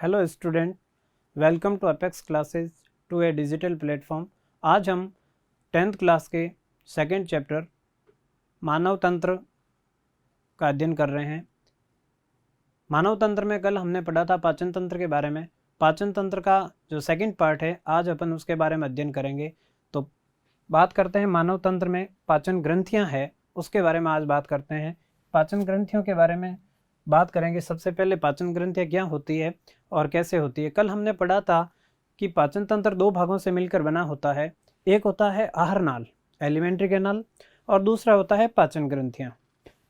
Hello student, welcome to Apex classes to a digital platform. आज हम 10th class के second chapter मानव तंत्र का अध्ययन कर रहे हैं। मानव तंत्र में कल हमने पढ़ा था पाचन तंत्र के बारे में। पाचन तंत्र का जो सेकंड पार्ट है आज अपन उसके बारे में अध्ययन करेंगे। तो बात करते हैं मानव तंत्र में पाचन ग्रंथियाँ हैं उसके बारे में आज बात करते हैं। पाचन ग्रंथियों के बारे में बात करेंगे। सबसे पहले पाचन ग्रंथियाँ क्या होती है और कैसे होती है। कल हमने पढ़ा था कि पाचन तंत्र दो भागों से मिलकर बना होता है। एक होता है आहार नाल एलिमेंट्री कैनाल और दूसरा होता है पाचन ग्रंथियाँ।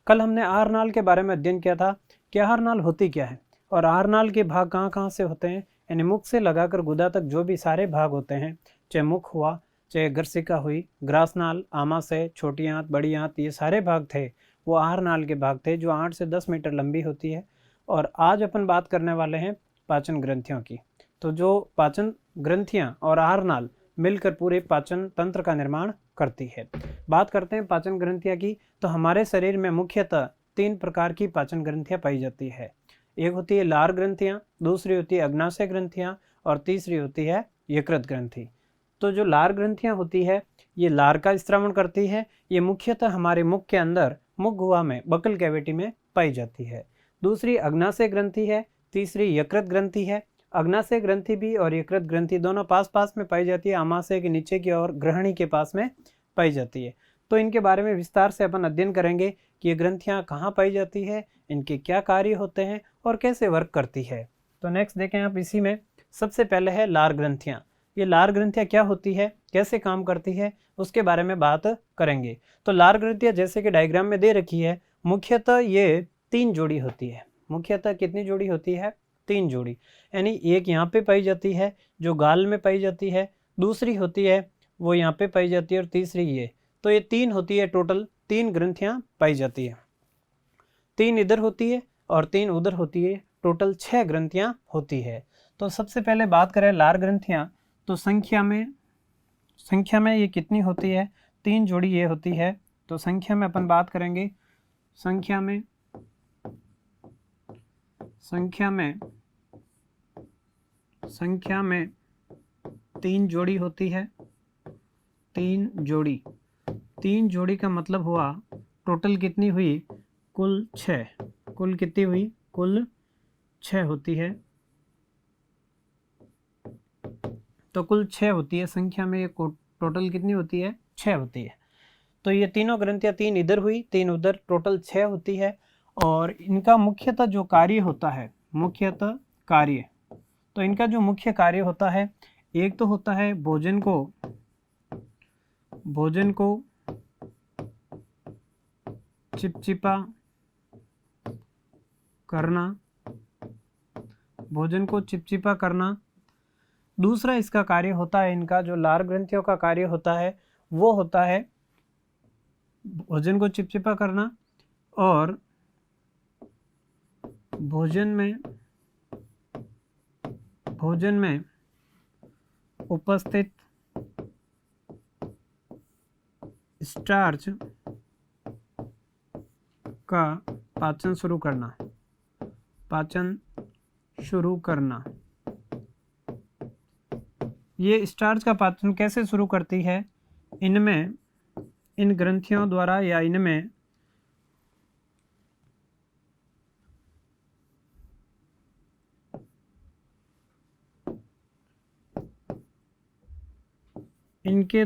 कल हमने आहार नाल के बारे में अध्ययन किया था कि आहार नाल होती क्या है और आहार नाल के भाग कहाँ कहाँ से होते हैं। यानी मुख से लगाकर गुदा तक जो भी सारे भाग होते हैं, चाहे मुख हुआ, चाहे गर्सिका हुई, ग्रासनाल, आमाशय, छोटी आंत, बड़ी आंत, ये सारे भाग थे वो आहार नाल के भाग थे जो 8 से 10 मीटर लंबी होती है। और आज अपन बात करने वाले हैं पाचन ग्रंथियों की। तो जो पाचन ग्रंथियां और आहार नाल मिलकर पूरे पाचन तंत्र का निर्माण करती है। बात करते हैं पाचन ग्रंथियां की, तो हमारे शरीर में मुख्यतः 3 प्रकार की पाचन ग्रंथियां पाई जाती है। एक होती है लार ग्रंथियां, दूसरी होती है अग्नाशय ग्रंथियां और तीसरी होती है यकृत ग्रंथि। तो जो लार ग्रंथियां होती है ये लार का स्त्रावण करती है। ये मुख्यतः हमारे मुख के अंदर मुख गुहा में बकल कैविटी में पाई जाती है। दूसरी अग्नाशय ग्रंथि है, तीसरी यकृत ग्रंथि है। अग्नाशय ग्रंथि भी और यकृत ग्रंथि दोनों पास पास में पाई जाती है, आमाशय के नीचे की और ग्रहणी के पास में पाई जाती है। तो इनके बारे में विस्तार से अपन अध्ययन करेंगे कि ये ग्रंथियाँ कहाँ पाई जाती है, इनके क्या कार्य होते हैं और कैसे वर्क करती है। तो नेक्स्ट देखें आप, इसी में सबसे पहले है लार ग्रंथियाँ। ये लार ग्रंथियाँ क्या होती है, कैसे काम करती है, उसके बारे में बात करेंगे। तो लार ग्रंथियाँ जैसे कि डायग्राम में दे रखी है, मुख्यतः ये 3 जोड़ी होती है। मुख्यतः कितनी जोड़ी होती है? 3 जोड़ी। यानी एक यहाँ पे पाई जाती है जो गाल में पाई जाती है, दूसरी होती है वो यहाँ पे पाई जाती है और तीसरी ये। तो ये 3 होती है, टोटल 3 ग्रंथियाँ पाई जाती है। 3 इधर होती है और 3 उधर होती है, टोटल 6 ग्रंथियाँ होती है। तो सबसे पहले बात करें लार ग्रंथियाँ, तो संख्या में ये कितनी होती है? 3 जोड़ी ये होती है। तो संख्या में अपन बात करेंगे, संख्या में 3 जोड़ी होती है। 3 जोड़ी का मतलब हुआ टोटल कितनी हुई? कुल 6। कुल कितनी हुई? कुल 6 होती है। तो कुल 6 होती है संख्या में, ये टोटल कितनी होती है? 6 होती है। तो ये तीनों ग्रंथियाँ, 3 इधर हुई 3 उधर, टोटल 6 होती है। और इनका मुख्यतः जो कार्य होता है, तो इनका जो मुख्य कार्य होता है, एक तो होता है भोजन को चिपचिपा करना। दूसरा इसका कार्य होता है, इनका जो लार ग्रंथियों का कार्य होता है वो होता है भोजन को चिपचिपा करना और भोजन में उपस्थित स्टार्च का पाचन शुरू करना। ये स्टार्च का पाचन कैसे शुरू करती है? इन ग्रंथियों द्वारा या इनके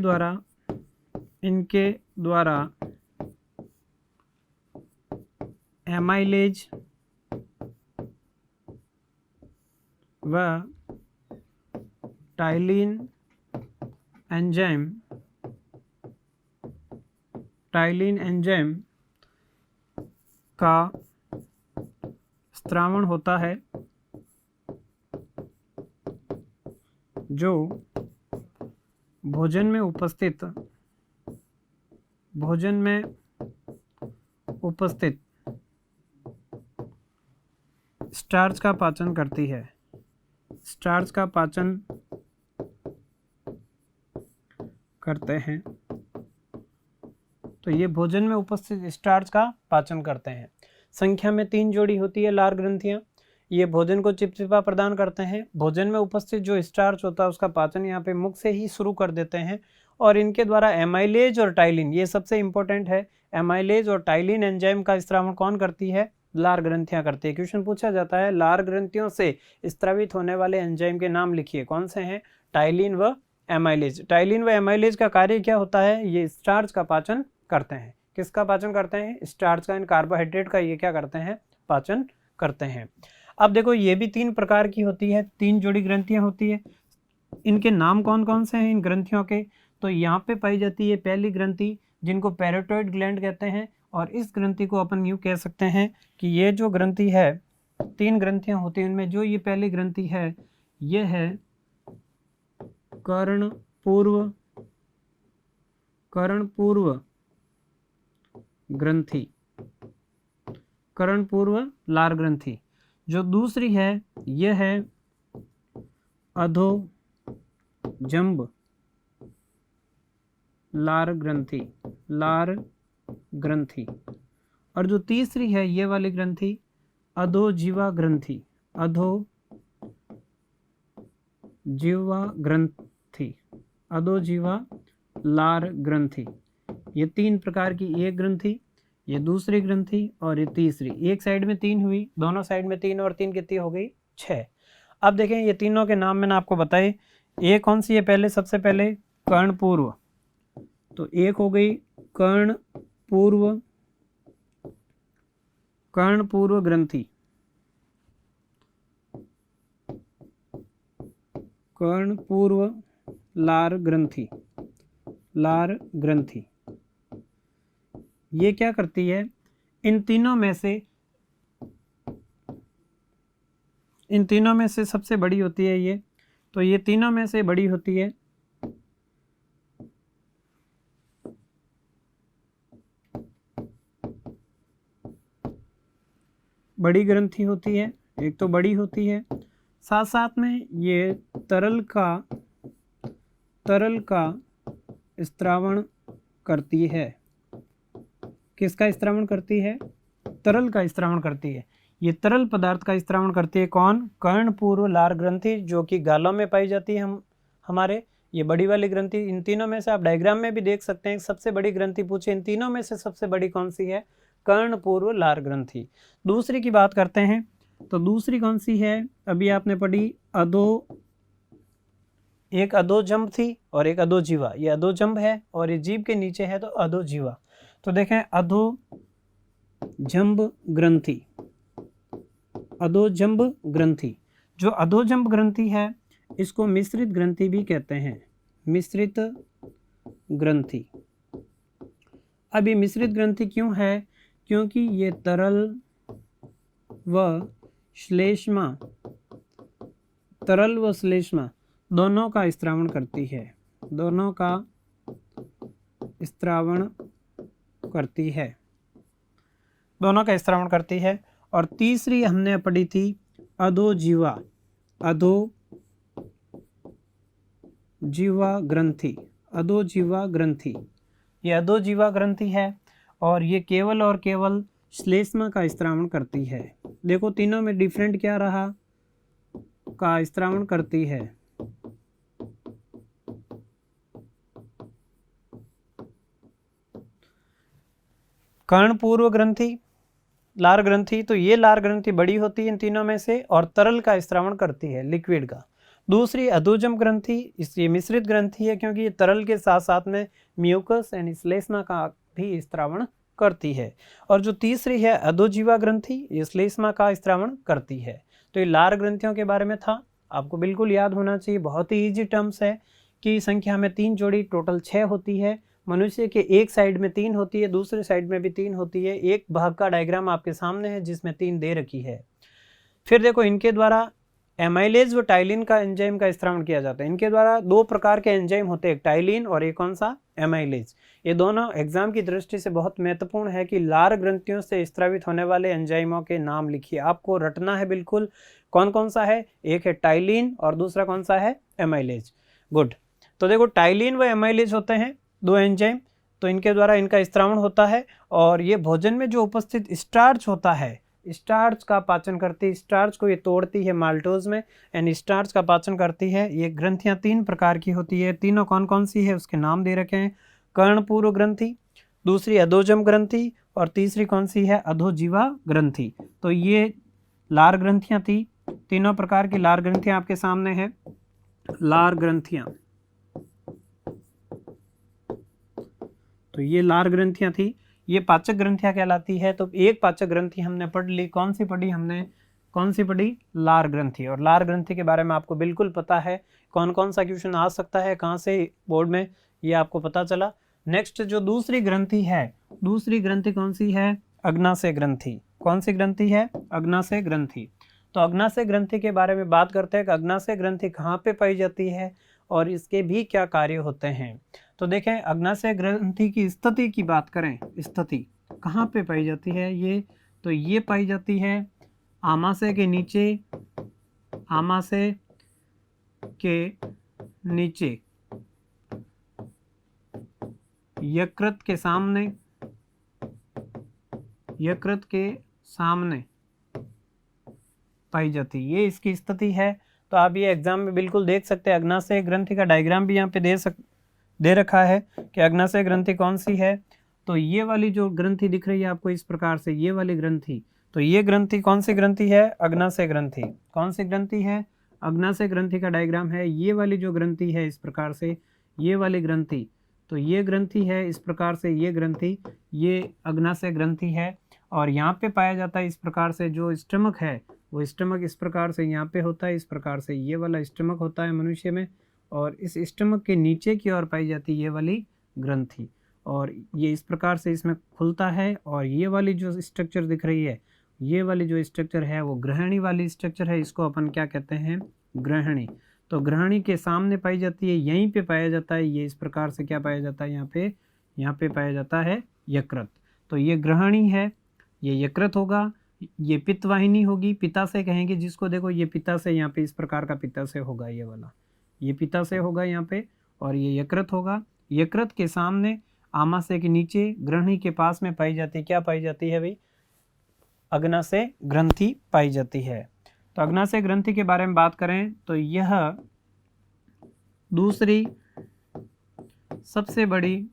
द्वारा एमाइलेज व टाइलिन एंजाइम का स्त्रावण होता है जो भोजन में उपस्थित स्टार्च का पाचन करती है। स्टार्च का पाचन करते हैं। तो ये भोजन में उपस्थित स्टार्च का पाचन करते हैं। संख्या में 3 जोड़ी होती है लार ग्रंथियां। ये भोजन को चिपचिपा प्रदान करते हैं। भोजन में उपस्थित जो स्टार्च होता है उसका पाचन यहाँ पे मुख से ही शुरू कर देते हैं और इनके द्वारा एमाइलेज और टाइलिन, ये सबसे इंपॉर्टेंट है, एमाइलेज और टाइलिन एंजाइम का स्त्रावण कौन करती है? लार ग्रंथियां करती है। क्वेश्चन पूछा जाता है लार ग्रंथियों से स्त्रावित होने वाले एंजाइम के नाम लिखिए, कौन से हैं? टाइलिन व एमाइलेज। टाइलिन व एमाइलेज का कार्य क्या होता है? ये स्टार्च का पाचन करते हैं। किसका पाचन करते हैं? स्टार्च का, इन कार्बोहाइड्रेट का ये क्या करते हैं? पाचन करते हैं। अब देखो ये भी 3 प्रकार की होती है, 3 जोड़ी ग्रंथियां होती है। इनके नाम कौन कौन से हैं इन ग्रंथियों के? तो यहाँ पे पाई जाती है पहली ग्रंथि जिनको पैराटॉइड ग्लैंड कहते हैं, और इस ग्रंथि को अपन यूँ कह सकते हैं कि ये जो ग्रंथि है, 3 ग्रंथियां होती हैं, इनमें जो ये पहली ग्रंथि है ये है कर्णपूर्व ग्रंथि, कर्णपूर्व लार ग्रंथि। जो दूसरी है यह है अधोजंब लार ग्रंथि, और जो तीसरी है ये वाली ग्रंथि अधोजीवा लार ग्रंथि। ये 3 प्रकार की, एक ग्रंथि, ये दूसरी ग्रंथि और ये तीसरी। एक साइड में 3 हुई, दोनों साइड में 3 और 3 कितनी हो गई? 6। अब देखें ये तीनों के नाम मैंने आपको बताए। एक कौन सी है? पहले सबसे पहले कर्णपूर्व, तो एक हो गई कर्णपूर्व ग्रंथि, कर्णपूर्व लार ग्रंथि। ये क्या करती है? इन तीनों में से सबसे बड़ी होती है ये, तो ये तीनों में से बड़ी होती है। बड़ी ग्रंथि होती है, एक तो बड़ी होती है, साथ साथ में ये तरल का स्त्रावण करती है। किसका स्त्रावण करती है? तरल का स्त्रावण करती है। ये तरल पदार्थ का स्त्रावण करती है कौन? कर्णपूर्व लार ग्रंथि, जो कि गालों में पाई जाती है हमारे, ये बड़ी वाली ग्रंथि। इन तीनों में से आप डायग्राम में भी देख सकते हैं, सबसे बड़ी ग्रंथि पूछे, इन तीनों में से सबसे बड़ी कौन सी है? कर्णपूर्व लार ग्रंथि। दूसरी की बात करते हैं, तो दूसरी कौन सी है? अभी आपने पढ़ी एक अधोजंब थी और एक अधोजीवा। ये अधोजंब है और ये जीभ के नीचे है तो अधोजीवा। तो देखें अधोजंब ग्रंथि, जो अधोजंब ग्रंथि है इसको मिश्रित ग्रंथि भी कहते हैं, मिश्रित ग्रंथि। अब ये मिश्रित ग्रंथि क्यों है? क्योंकि ये तरल व श्लेष्मा दोनों का स्त्रावण करती है, और तीसरी हमने पढ़ी थी अधोजीवा ग्रंथि। ये अधोजीवा ग्रंथि है और ये केवल और केवल श्लेष्मा का स्त्रावण करती है। देखो तीनों में डिफरेंट क्या रहा? का स्त्रावण करती है। कर्णपूर्व ग्रंथि, लार ग्रंथि, तो ये लार ग्रंथि बड़ी होती है इन तीनों में से और तरल का स्त्रावण करती है, लिक्विड का। दूसरी अधोजंब ग्रंथि, ये मिश्रित ग्रंथि है क्योंकि ये तरल के साथ साथ में म्यूकस यानी श्लेष्मा का भी स्त्रावण करती है। और जो तीसरी है अधोजीवा ग्रंथि, ये श्लेष्मा का स्त्रावण करती है। तो ये लार ग्रंथियों के बारे में था, आपको बिल्कुल याद होना चाहिए। बहुत ही ईजी टर्म्स है कि संख्या में 3 जोड़ी, टोटल 6 होती है। मनुष्य के एक साइड में 3 होती है, दूसरे साइड में भी 3 होती है। एक भाग का डायग्राम आपके सामने है जिसमें 3 दे रखी है। फिर देखो इनके द्वारा एमाइलेज व टाइलिन का एंजाइम का स्त्रावण किया जाता है। इनके द्वारा 2 प्रकार के एंजाइम होते हैं, एक टाइलिन और एक कौन सा? एमाइलेज। ये दोनों एग्जाम की दृष्टि से बहुत महत्वपूर्ण है कि लार ग्रंथियों से स्त्रावित होने वाले एंजाइमों के नाम लिखिए, आपको रटना है बिल्कुल। कौन कौन सा है? एक है टाइलिन और दूसरा कौन सा है? एमाइलेज। गुड। तो देखो टाइलिन व एमाइलेज होते हैं 2 एंजाइम, तो इनके द्वारा इनका स्त्रावण होता है और ये भोजन में जो उपस्थित स्टार्च होता है स्टार्च का पाचन करती है, स्टार्च को ये तोड़ती है माल्टोज में एंड स्टार्च का पाचन करती है। ये ग्रंथियां 3 प्रकार की होती है, तीनों कौन कौन सी है उसके नाम दे रखे हैं। कर्णपूर्व ग्रंथि, दूसरी अधोजम ग्रंथि और तीसरी कौन सी है, अधोजीवा ग्रंथि। तो ये लार ग्रंथियां थी, तीनों प्रकार की लार ग्रंथियां आपके सामने है। लार ग्रंथियां, तो ये लार ग्रंथियां थी, ये पाचक ग्रंथियां कहलाती है। तो एक पाचक ग्रंथि हमने पढ़ ली, कौन सी पढ़ी हमने, कौन सी पढ़ी, लार ग्रंथि। और लार ग्रंथि के बारे में आपको बिल्कुल पता है कौन कौन सा क्वेश्चन आ सकता है कहाँ से बोर्ड में, ये आपको पता चला। नेक्स्ट जो दूसरी ग्रंथि है, दूसरी ग्रंथि कौन सी है, अग्नाशय ग्रंथि। कौन सी ग्रंथि है, अग्नाशय ग्रंथि। तो अग्नाशय ग्रंथि के बारे में बात करते हैं कि अग्नाशय ग्रंथि कहाँ पे पाई जाती है और इसके भी क्या कार्य होते हैं। तो देखें, अग्नाशय ग्रंथि की स्थिति की बात करें, स्थिति कहाँ पे पाई जाती है ये, तो ये पाई जाती है आमाशय के नीचे, आमाशय के नीचे, यकृत के सामने, यकृत के सामने पाई जाती है, ये इसकी स्थिति है। तो आप ये एग्जाम में बिल्कुल देख सकते हैं, अग्नाशय ग्रंथि का डायग्राम भी यहाँ पे दे रखा है कि अग्नाशय ग्रंथि कौन सी है। तो ये वाली जो ग्रंथि दिख रही है आपको इस प्रकार से, ये वाली ग्रंथि, तो ये ग्रंथि कौन सी ग्रंथि है, अग्नाशय ग्रंथि। कौन सी ग्रंथि है, अग्नाशय ग्रंथि का डायग्राम है। ये वाली जो ग्रंथि है इस प्रकार से, ये वाली ग्रंथि, तो ये ग्रंथि है इस प्रकार से, ये ग्रंथि, ये अग्नाशय ग्रंथि है। और यहाँ पे पाया जाता है इस प्रकार से, जो स्टमक है वो स्टमक इस प्रकार से यहाँ पे होता है, इस प्रकार से ये वाला स्टमक होता है मनुष्य में, और इस स्टमक के नीचे की ओर पाई जाती है ये वाली ग्रंथि, और ये इस प्रकार से इसमें खुलता है। और ये वाली जो स्ट्रक्चर दिख रही है, ये वाली जो स्ट्रक्चर है वो ग्रहणी वाली स्ट्रक्चर है, इसको अपन क्या कहते हैं, ग्रहणी। तो ग्रहणी के सामने पाई जाती है, यहीं पे पाया जाता है, ये इस प्रकार से क्या पाया जाता है, यहाँ पे पाया जाता है यकृत। तो ये ग्रहणी है, ये यकृत होगा, ये पित्तवाहिनी होगी, पित्ताशय कहेंगे जिसको, देखो ये पित्ताशय यहाँ पे इस प्रकार का पित्ताशय होगा, ये वाला ये पित्ताशय होगा यहाँ पे, और ये यकृत होगा। यकृत के सामने, आमाशय के नीचे, ग्रहणी के पास में पाई जाती है, क्या पाई जाती है भाई, अग्नाशय ग्रंथि पाई जाती है। तो अग्नाशय ग्रंथि के बारे में बात करें तो यह दूसरी सबसे बड़ी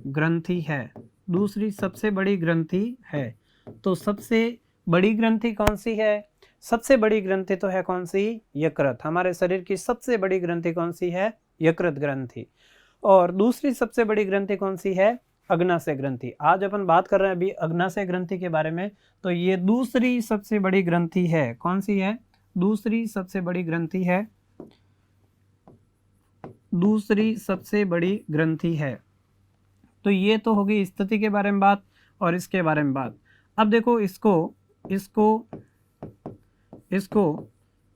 ग्रंथि है, दूसरी सबसे बड़ी ग्रंथि है। तो सबसे बड़ी ग्रंथि कौन सी है, सबसे बड़ी ग्रंथि तो है कौन सी, यकृत। हमारे शरीर की सबसे बड़ी ग्रंथि कौन सी है, यकृत ग्रंथि। और दूसरी सबसे बड़ी ग्रंथि कौन सी है, अग्नाशय ग्रंथि। आज अपन बात कर रहे हैं अभी अग्नाशय ग्रंथि के बारे में। तो ये दूसरी सबसे बड़ी ग्रंथि है, कौन सी है, दूसरी सबसे बड़ी ग्रंथि है, दूसरी सबसे बड़ी ग्रंथि है। तो ये तो होगी स्थिति के बारे में बात और इसके बारे में बात। अब देखो इसको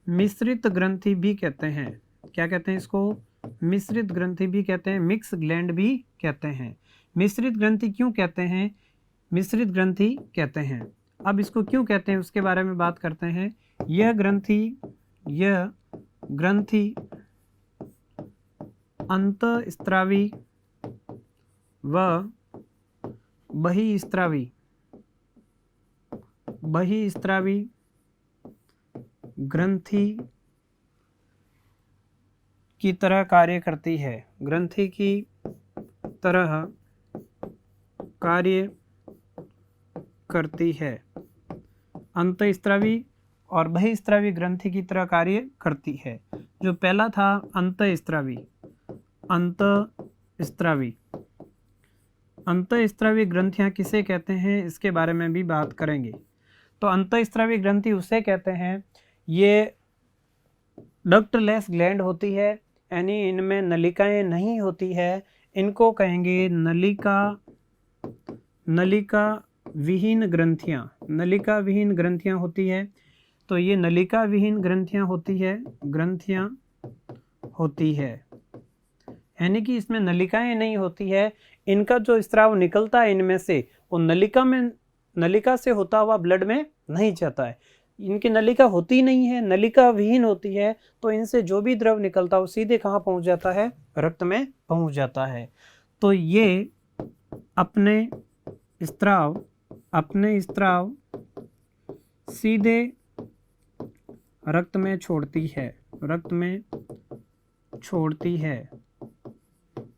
मिश्रित ग्रंथि भी कहते हैं। क्या कहते हैं इसको, मिश्रित ग्रंथि भी कहते हैं, मिक्स ग्लैंड भी कहते हैं। मिश्रित ग्रंथि क्यों कहते हैं, मिश्रित ग्रंथि कहते हैं। अब इसको क्यों कहते हैं उसके बारे में बात करते हैं। यह ग्रंथि अंतःस्रावी व बहिस्रावी ग्रंथि की तरह कार्य करती है, ग्रंथि की तरह कार्य करती है। अंतःस्रावी और बहिस्रावी ग्रंथि की तरह कार्य करती है। जो पहला था अंतःस्रावी ग्रंथियां किसे कहते हैं इसके बारे में भी बात करेंगे। तो अंतःस्रावी ग्रंथि उसे कहते हैं, ये डक्टलेस ग्लैंड होती है, यानी इनमें नलिकाएं नहीं होती है, इनको कहेंगे नलिका विहीन ग्रंथियां। नलिका विहीन ग्रंथियां होती है। तो ये नलिका विहीन ग्रंथियां होती है, यानी कि इसमें नलिकाएं नहीं होती है। इनका जो स्राव निकलता है इनमें से, वो नलिका से होता हुआ ब्लड में नहीं जाता है। इनकी नलिका होती नहीं है, नलिका विहीन होती है, तो इनसे जो भी द्रव निकलता है वो सीधे कहाँ पहुँच जाता है, रक्त में पहुँच जाता है। तो ये अपने स्त्राव, अपने स्त्राव सीधे रक्त में छोड़ती है, रक्त में छोड़ती है,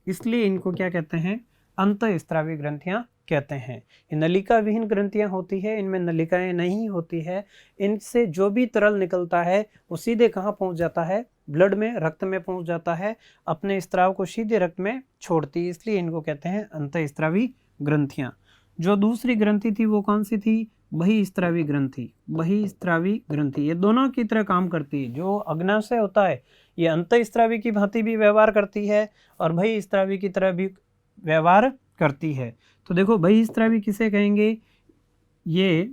इसलिए इनको क्या कहते हैं, अंतःस्त्रावी ग्रंथियां कहते हैं। ये नलिका विहीन ग्रंथियां होती है, इनमें नलिकाएं नहीं होती है, इनसे जो भी तरल निकलता है वो सीधे कहाँ पहुंच जाता है, ब्लड में, रक्त में पहुंच जाता है, अपने स्त्राव को सीधे रक्त में छोड़ती है, इसलिए इनको कहते हैं अंतःस्त्रावी ग्रंथियां। जो दूसरी ग्रंथि थी वो कौन सी थी, बहिस्त्रावी ग्रंथि, बहिस्त्रावी ग्रंथि ये दोनों की तरह काम करती है। जो अग्नाशय होता है ये अंतःस्त्रावी की भांति भी व्यवहार करती है और बहिस्त्रावी की तरह भी व्यवहार करती है। तो देखो बहिस्त्रावी किसे कहेंगे, ये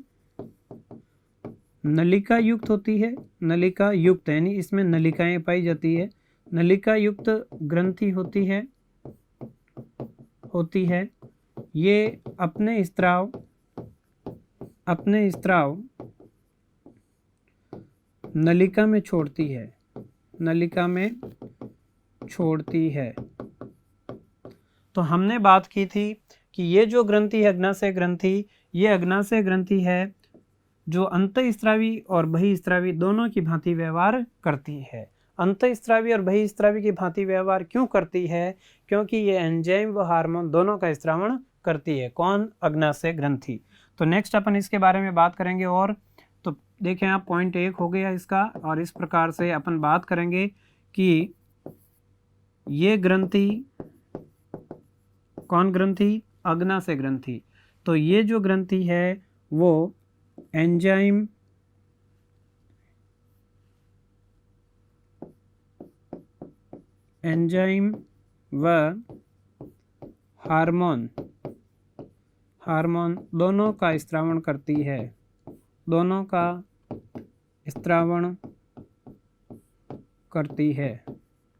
नलिका युक्त होती है, नलिका युक्त यानी इसमें नलिकाएं पाई जाती है, नलिका युक्त ग्रंथि होती है। ये अपने स्त्राव नलिका में छोड़ती है, नलिका में छोड़ती है। तो हमने बात की थी कि ये जो ग्रंथि है अग्नाशय ग्रंथि, ये अग्नाशय ग्रंथि है जो अंतःस्त्रावी और बहिस्त्रावी दोनों की भांति व्यवहार करती है। अंतःस्त्रावी और बहिस्त्रावी की भांति व्यवहार क्यों करती है, क्योंकि ये एंजाइम व हार्मोन दोनों का स्त्रावण करती है। कौन, अग्नाशय ग्रंथि। तो नेक्स्ट अपन इसके बारे में बात करेंगे। और तो देखें आप, पॉइंट 1 हो गया इसका, और इस प्रकार से अपन बात करेंगे कि ये ग्रंथि, कौन ग्रंथि, अग्नाशय ग्रंथि। तो ये जो ग्रंथि है वो एंजाइम व हार्मोन दोनों का स्त्रावण करती है, दोनों का स्त्रावण करती है,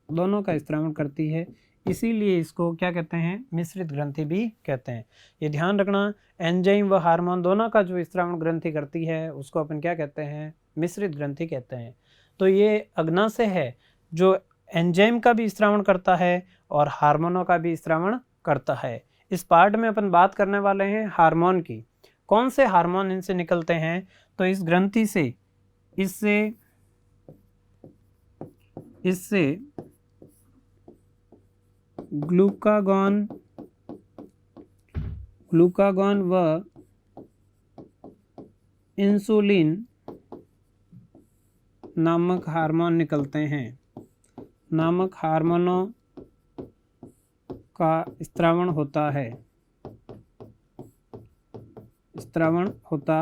दोनों का स्त्रावण करती है, इसीलिए इसको क्या कहते हैं, मिश्रित ग्रंथि भी कहते हैं। ये ध्यान रखना, एंजाइम व हार्मोन दोनों का जो स्त्रावण ग्रंथि करती है उसको अपन क्या कहते हैं, मिश्रित ग्रंथि कहते हैं। तो ये अग्नाशय है जो एंजाइम का भी स्त्रावण करता है और हार्मोनों का भी स्त्रावण करता है। इस पार्ट में अपन बात करने वाले हैं हार्मोन की। कौन से हार्मोन इनसे निकलते हैं, तो इस ग्रंथि से इससे ग्लूकागॉन व इंसुलिन नामक हार्मोन निकलते हैं, नामक हार्मोनों का स्त्रावण होता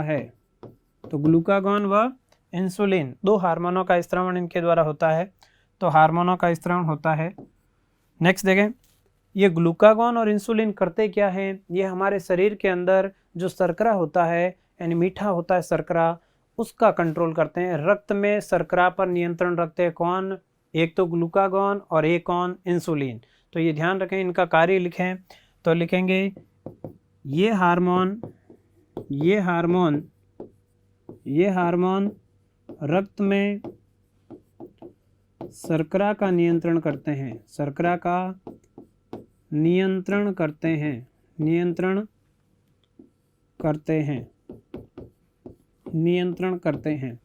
है, तो ग्लूकागॉन व इंसुलिन दो हार्मोनों का स्त्रावण इनके द्वारा होता है, तो हार्मोनों का स्त्रावण होता है। नेक्स्ट देखें, ये ग्लूकागॉन और इंसुलिन करते क्या हैं, ये हमारे शरीर के अंदर जो शर्करा होता है, यानी मीठा होता है शर्करा, उसका कंट्रोल करते हैं। रक्त में शर्करा पर नियंत्रण रखते हैं कौन, एक तो ग्लूकागॉन और एक कौन, इंसुलिन। तो ये ध्यान रखें, इनका कार्य लिखें, तो लिखेंगे ये हार्मोन रक्त में शर्करा का नियंत्रण करते हैं, शर्करा का नियंत्रण करते हैं।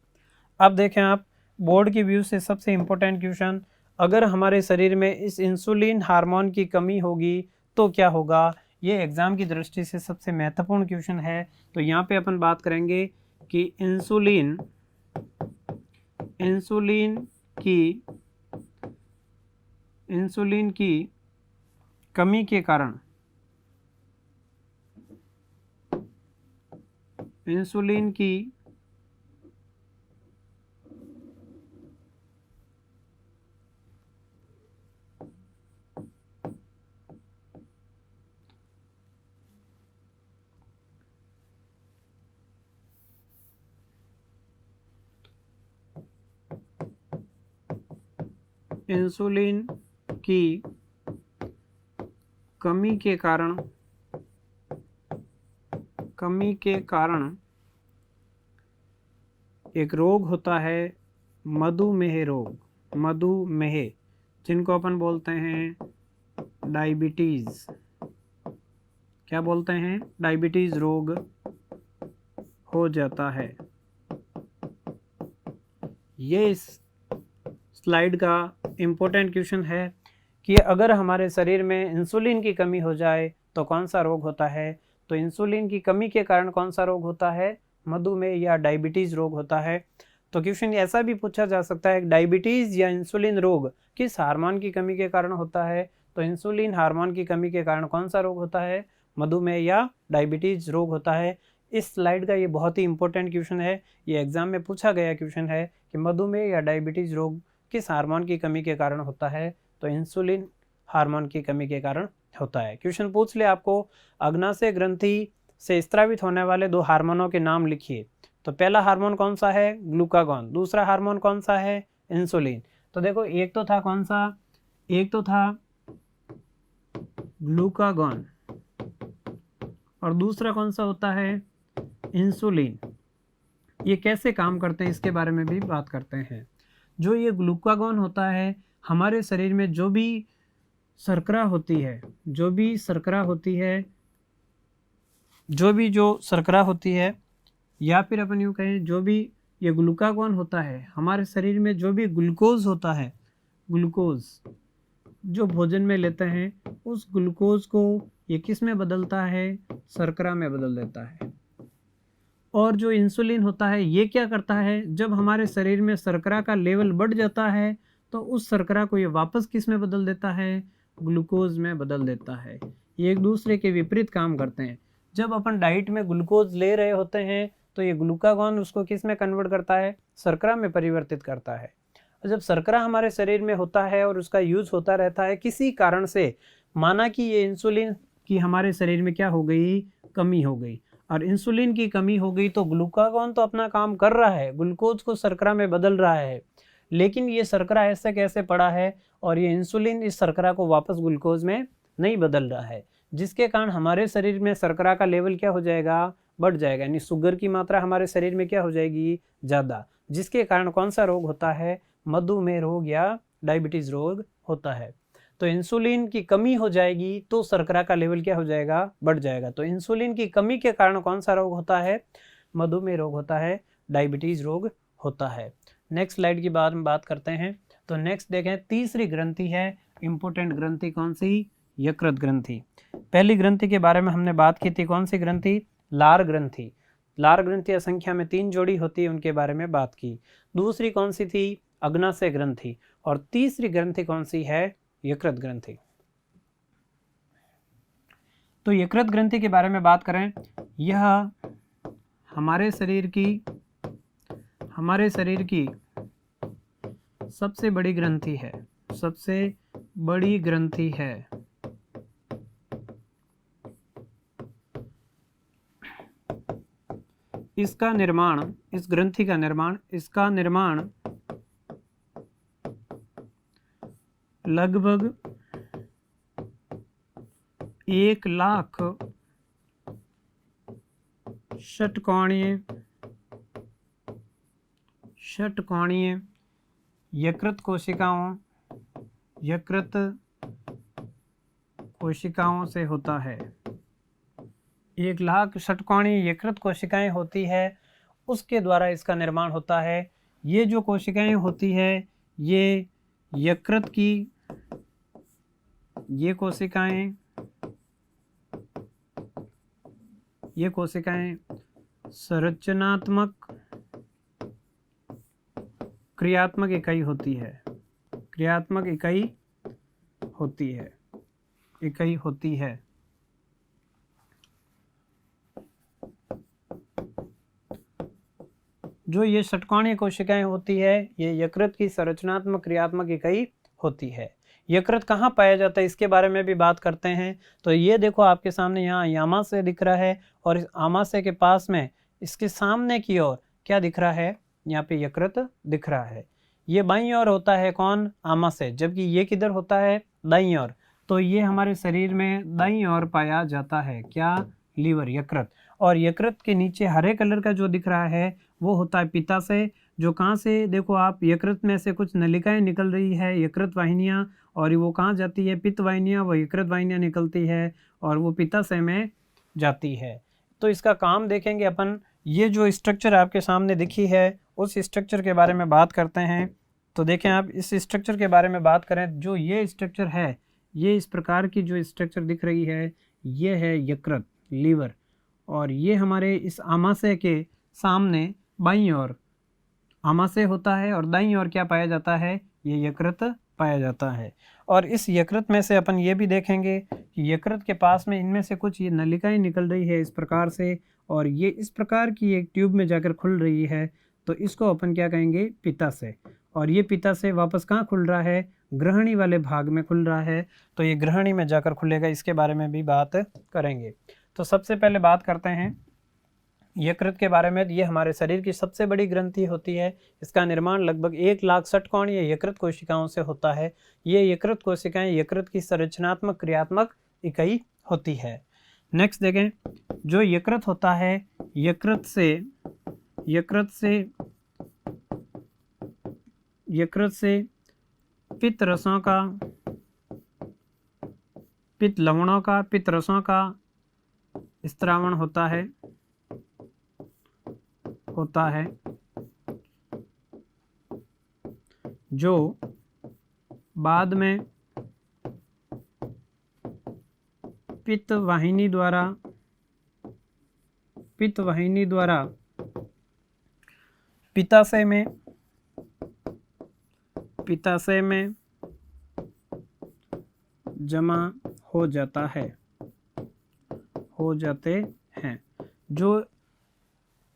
अब देखें आप, बोर्ड की व्यू से सबसे इम्पोर्टेंट क्वेश्चन, अगर हमारे शरीर में इस इंसुलिन हार्मोन की कमी होगी तो क्या होगा, ये एग्जाम की दृष्टि से सबसे महत्वपूर्ण क्वेश्चन है। तो यहाँ पे अपन बात करेंगे कि इंसुलिन की कमी के कारण इंसुलिन की कमी के कारण एक रोग होता है, मधुमेह, जिनको अपन बोलते हैं डायबिटीज। क्या बोलते हैं, डायबिटीज़ रोग हो जाता है। ये इस स्लाइड का इम्पोर्टेंट क्वेश्चन है कि अगर हमारे शरीर में इंसुलिन की कमी हो जाए तो कौन सा रोग होता है। तो इंसुलिन की कमी के कारण कौन सा रोग होता है, मधुमेह या डायबिटीज़ रोग होता है। तो क्वेश्चन ऐसा भी पूछा जा सकता है, डायबिटीज़ या इंसुलिन रोग किस हार्मोन की कमी के कारण होता है। तो इंसुलिन हार्मोन की कमी के कारण कौन सा रोग होता है, मधुमेह या डायबिटीज़ रोग होता है। इस स्लाइड का ये बहुत ही इंपॉर्टेंट क्वेश्चन है, ये एग्जाम में पूछा गया क्वेश्चन है कि मधुमेह या डायबिटीज़ रोग किस हार्मोन की कमी के कारण होता है। तो इंसुलिन हार्मोन की कमी के कारण होता है। क्वेश्चन पूछ ले आपको, अग्नाशय ग्रंथि से स्रावित होने वाले 2 हार्मोनों के नाम लिखिए। तो पहला हार्मोन कौन सा है, ग्लूकागॉन। दूसरा हार्मोन कौन सा है, इंसुलिन। तो देखो एक तो था कौन सा, एक तो था ग्लूकागॉन और दूसरा कौन सा होता है, इंसुलिन। ये कैसे काम करते हैं इसके बारे में भी बात करते हैं। जो ये ग्लूकागॉन होता है, हमारे शरीर में जो भी शर्करा होती है, जो शर्करा होती है या फिर अपन यूँ कहें जो भी ये ग्लूकागॉन होता है, हमारे शरीर में जो भी ग्लूकोज होता है, ग्लूकोज जो भोजन में लेते हैं, उस ग्लूकोज को ये किस में बदलता है, शर्करा में बदल देता है। और जो इंसुलिन होता है ये क्या करता है, जब हमारे शरीर में शर्करा का लेवल बढ़ जाता है तो उस शर्करा को ये वापस किस में बदल देता है, ग्लूकोज में बदल देता है। ये एक दूसरे के विपरीत काम करते हैं। जब अपन डाइट में ग्लूकोज ले रहे होते हैं तो ये ग्लूकागॉन उसको किस में कन्वर्ट करता है, शर्करा में परिवर्तित करता है। और जब शर्करा हमारे शरीर में होता है और उसका यूज होता रहता है किसी कारण से, माना कि ये इंसुलिन की हमारे शरीर में क्या हो गई, कमी हो गई, और इंसुलिन की कमी हो गई तो ग्लूकागॉन तो अपना काम कर रहा है, ग्लूकोज को शर्करा में बदल रहा है, लेकिन ये शर्करा ऐसे कैसे पड़ा है और ये इंसुलिन इस शर्करा को वापस ग्लूकोज में नहीं बदल रहा है, जिसके कारण हमारे शरीर में शर्करा का लेवल क्या हो जाएगा, बढ़ जाएगा। यानी शुगर की मात्रा हमारे शरीर में क्या हो जाएगी, ज़्यादा, जिसके कारण कौन सा रोग होता है, मधुमेह रोग या डायबिटीज़ रोग होता है। तो इंसुलिन की कमी हो जाएगी तो शर्करा का लेवल क्या हो जाएगा, बढ़ जाएगा। तो इंसुलिन की कमी के कारण कौन सा रोग होता है, मधुमेह रोग होता है, डायबिटीज़ रोग होता है। नेक्स्ट स्लाइड की बात करते हैं। तो नेक्स्ट देखें, तीसरी ग्रंथि है इंपोर्टेंट ग्रंथि, कौन सी, यकृत ग्रंथि। पहली ग्रंथि के बारे में हमने बात की थी, कौन सी ग्रंथि, लार ग्रंथि। लार ग्रंथि असंख्या में 3 जोड़ी होती है, उनके बारे में बात की। दूसरी कौन सी थी, अग्नाशय ग्रंथि। और तीसरी ग्रंथि कौन सी है, यकृत ग्रंथि। तो यकृत ग्रंथि के बारे में बात करें, यह हमारे शरीर की सबसे बड़ी ग्रंथि है, सबसे बड़ी ग्रंथि है। इसका निर्माण, इस ग्रंथि का निर्माण, इसका निर्माण लगभग 1,00,000 षटकोणीय यकृत कोशिकाओं से होता है। 1,00,000 षटकोणीय यकृत कोशिकाएं होती है, उसके द्वारा इसका निर्माण होता है। ये जो कोशिकाएं होती है, ये यकृत की, ये कोशिकाएं संरचनात्मक क्रियात्मक इकाई होती है, क्रियात्मक इकाई होती है। जो ये षटकोणीय कोशिकाएं होती है, ये यकृत की संरचनात्मक क्रियात्मक इकाई होती है। यकृत कहाँ पाया जाता है इसके बारे में भी बात करते हैं। तो ये देखो आपके सामने यहाँ आमाशय दिख रहा है, और इस आमाशय के पास में इसके सामने की ओर क्या दिख रहा है, यहाँ पे यकृत दिख रहा है। ये बाईं ओर होता है कौन, आमाशय, जबकि ये किधर होता है, दाईं ओर। तो ये हमारे शरीर में दाईं ओर पाया जाता है, क्या, लीवर, यकृत। और यकृत के नीचे हरे कलर का जो दिख रहा है वो होता है पित्ताशय, जो कहाँ से, देखो आप, यकृत में से कुछ नलिकाएं निकल रही है, यकृत वाहिनियाँ, और वो कहाँ जाती है, पित्त वाहिनियाँ व यकृत वाहिनियाँ निकलती है और वो पित्ताशय में जाती है। तो इसका काम देखेंगे अपन। ये जो स्ट्रक्चर आपके सामने दिखी है उस स्ट्रक्चर के बारे में बात करते हैं। तो देखें आप, इस स्ट्रक्चर के बारे में बात करें, जो ये स्ट्रक्चर है, ये इस प्रकार की जो स्ट्रक्चर दिख रही है, ये है यकृत, लीवर, और ये हमारे इस आमाशय के सामने बाईं ओर आमाशय होता है और दाईं ओर क्या पाया जाता है, ये यकृत पाया जाता है। और इस यकृत में से अपन ये भी देखेंगे कि यकृत के पास में इनमें से कुछ ये नलिकाएं निकल रही है इस प्रकार से, और ये इस प्रकार की एक ट्यूब में जाकर खुल रही है, तो इसको अपन क्या कहेंगे, पित्ताशय। और ये पित्ताशय वापस कहाँ खुल रहा है, ग्रहणी वाले भाग में खुल रहा है, तो ये ग्रहणी में जाकर खुलेगा, इसके बारे में भी बात करेंगे। तो सबसे पहले बात करते हैं यकृत के बारे में। ये हमारे शरीर की सबसे बड़ी ग्रंथि होती है। इसका निर्माण लगभग 1 लाख षटकोणीय यकृत कोशिकाओं से होता है। ये यकृत कोशिकाएं यकृत की संरचनात्मक क्रियात्मक इकाई होती है। नेक्स्ट देखें, जो यकृत होता है, यकृत से पित्त रसों का, पित्त लवणों का, पित्त रसों का स्त्रावण होता है जो बाद में पित्त वाहिनी द्वारा पित्ताशय में जमा हो जाते हैं। जो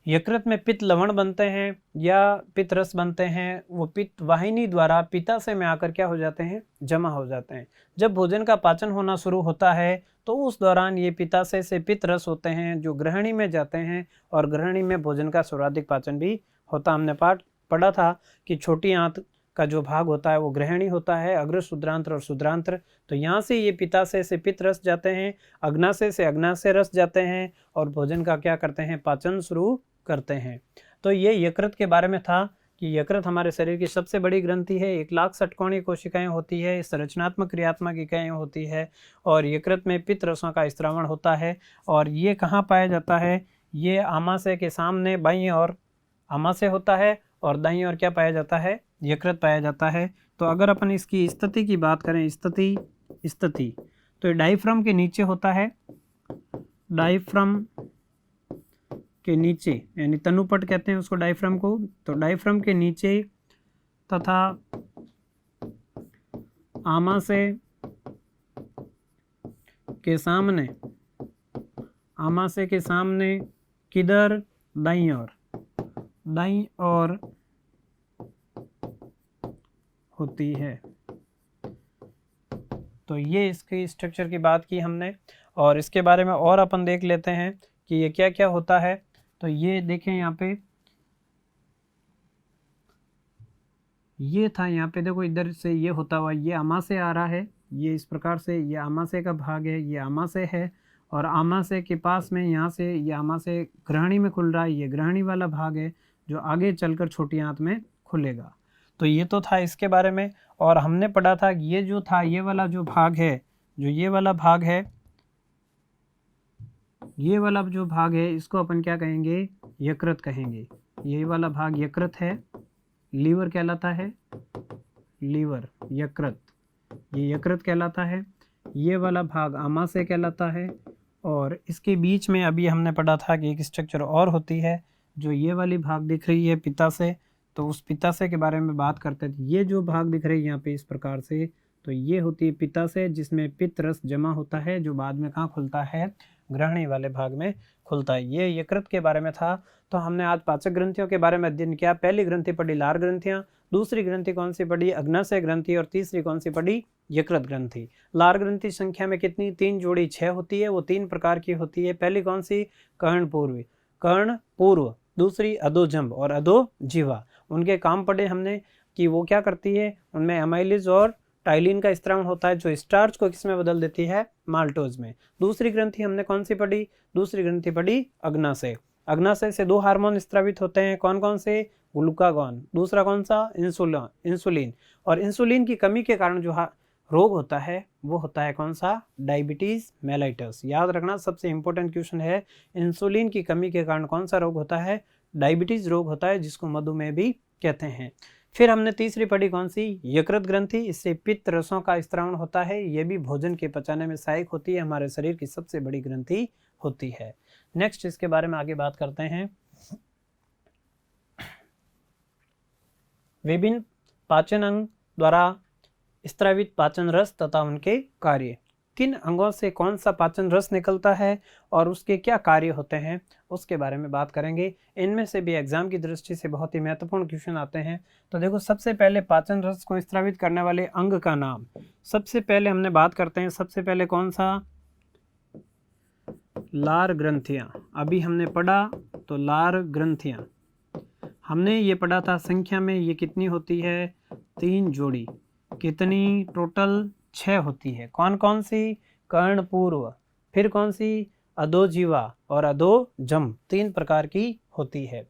यकृत में पित्त लवण बनते हैं या पित्त रस बनते हैं, वो पित्त वाहिनी द्वारा पित्ताशय में आकर क्या हो जाते हैं, जमा हो जाते हैं। जब भोजन का पाचन होना शुरू होता है तो उस दौरान ये पित्ताशय से पित्त रस होते हैं जो ग्रहणी में जाते हैं, और ग्रहणी में भोजन का सर्वाधिक पाचन भी होता। हमने पाठ पढ़ा था कि छोटी आंत का जो भाग होता है वो ग्रहणी होता है, अग्र शुद्रांत्र और शुद्रांत्र। तो यहाँ से ये पित्ताशय से पित्त रस जाते हैं, अग्नाशय से अग्नाशय रस जाते हैं, और भोजन का क्या करते हैं, पाचन शुरू करते हैं। तो ये यकृत के बारे में था कि यकृत हमारे शरीर की सबसे बड़ी ग्रंथि है। 1 लाख षटकोणीय कोशिकाएं होती है, संरचनात्मक क्रियात्मक इकाइयां होती है, और यकृत में पित्त रसों का स्त्रावण होता है। और ये कहाँ पाया जाता है, ये आमाशय के सामने बाईं ओर आमाशय होता है, और दाईं ओर क्या पाया जाता है, यकृत पाया जाता है। तो अगर अपन इसकी स्थिति की बात करें, स्थिति तो ये डायफ्राम के नीचे होता है, डायफ्राम के नीचे, यानी तनुपट कहते हैं उसको डायफ्राम को। तो डायफ्राम के नीचे तथा आमाशय के सामने किधर, दाईं ओर होती है। तो ये इसकी स्ट्रक्चर की बात की हमने, और इसके बारे में और अपन देख लेते हैं कि ये क्या क्या होता है। तो ये देखें, यहाँ पे ये था, यहाँ पे देखो इधर से ये होता हुआ ये आमाशय आ रहा है, ये इस प्रकार से ये आमाशय का भाग है, ये आमाशय है, और आमाशय के पास में यहाँ से ये आमाशय ग्रहणी में खुल रहा है, ये ग्रहणी वाला भाग है जो आगे चलकर छोटी आंत में खुलेगा। तो ये तो था इसके बारे में। और हमने पढ़ा था कि ये जो था, ये वाला जो भाग है, ये वाला जो भाग है इसको अपन क्या कहेंगे, यकृत कहेंगे। ये वाला भाग यकृत है, लीवर कहलाता है, लीवर, यकृत, ये यकृत कहलाता है। ये वाला भाग आमाशय कहलाता है। और इसके बीच में अभी हमने पढ़ा था कि एक स्ट्रक्चर और होती है, जो ये वाली भाग दिख रही है पित्ताशय। तो उस पित्ताशय के बारे में बात करते थे। ये जो भाग दिख रही है यहाँ पे इस प्रकार से, तो ये होती है पित्ताशय, जिसमें पित्त रस जमा होता है, जो बाद में कहाँ खुलता है, ग्रहणी वाले भाग में खुलता है। ये यकृत के बारे में था। तो हमने आज पाचक ग्रंथियों के बारे में अध्ययन किया। पहली ग्रंथि पढ़ी लार ग्रंथियाँ, दूसरी ग्रंथि कौन सी पढ़ी, अग्नाशय ग्रंथि, और तीसरी कौन सी पढ़ी, यकृत ग्रंथि। लार ग्रंथि संख्या में कितनी, 3 जोड़ी 6 होती है। वो 3 प्रकार की होती है। पहली कौन सी, कर्ण पूर्व, दूसरी अधोजंब और अधोजिह्वा। उनके काम पढ़े हमने कि वो क्या करती है, उनमें एमाइलेज और टाइलिन का स्त्रावण होता है, जो स्टार्च को किसमें बदल देती है, माल्टोज में। दूसरी ग्रंथि हमने कौन सी पढ़ी, दूसरी ग्रंथि पढ़ी अग्नाशय। अग्नाशय से 2 हार्मोन स्रावित होते हैं, कौन कौन से, ग्लूकागॉन, दूसरा कौन सा, इंसुलिन। और इंसुलिन की कमी के कारण जो रोग होता है वो होता है कौन सा? Diabetes mellitus. याद रखना, सबसे इंपॉर्टेंट क्वेश्चन है। इंसुलिन की कमी के कारण कौन सा रोग होता है? डायबिटीज़ रोग होता है, जिसको मधुमेह भी कहते हैं। फिर हमने तीसरी पढ़ी कौन सी? यकृत ग्रंथि। इससे पित्त रसों का स्त्रावण होता है, ये भी भोजन के पचाने में सहायक होती है, हमारे शरीर की सबसे बड़ी ग्रंथि होती है। नेक्स्ट इसके बारे में आगे बात करते हैं। विभिन्न पाचन अंग द्वारा स्त्रावित पाचन रस तथा उनके कार्य। किन अंगों से कौन सा पाचन रस निकलता है और उसके क्या कार्य होते हैं, उसके बारे में बात करेंगे। इनमें से भी एग्जाम की दृष्टि से बहुत ही महत्वपूर्ण क्वेश्चन आते हैं। तो देखो, सबसे पहले पाचन रस को स्त्रावित करने वाले अंग का नाम। सबसे पहले हमने बात करते हैं, सबसे पहले कौन सा? लार ग्रंथियां। अभी हमने पढ़ा तो लार ग्रंथियां हमने ये पढ़ा था, संख्या में ये कितनी होती है? 3 जोड़ी। कितनी? टोटल 6 होती है। कौन कौन सी? कर्णपूर्व, फिर कौन सी? अधोजीवा और अधोजम, 3 प्रकार की होती है।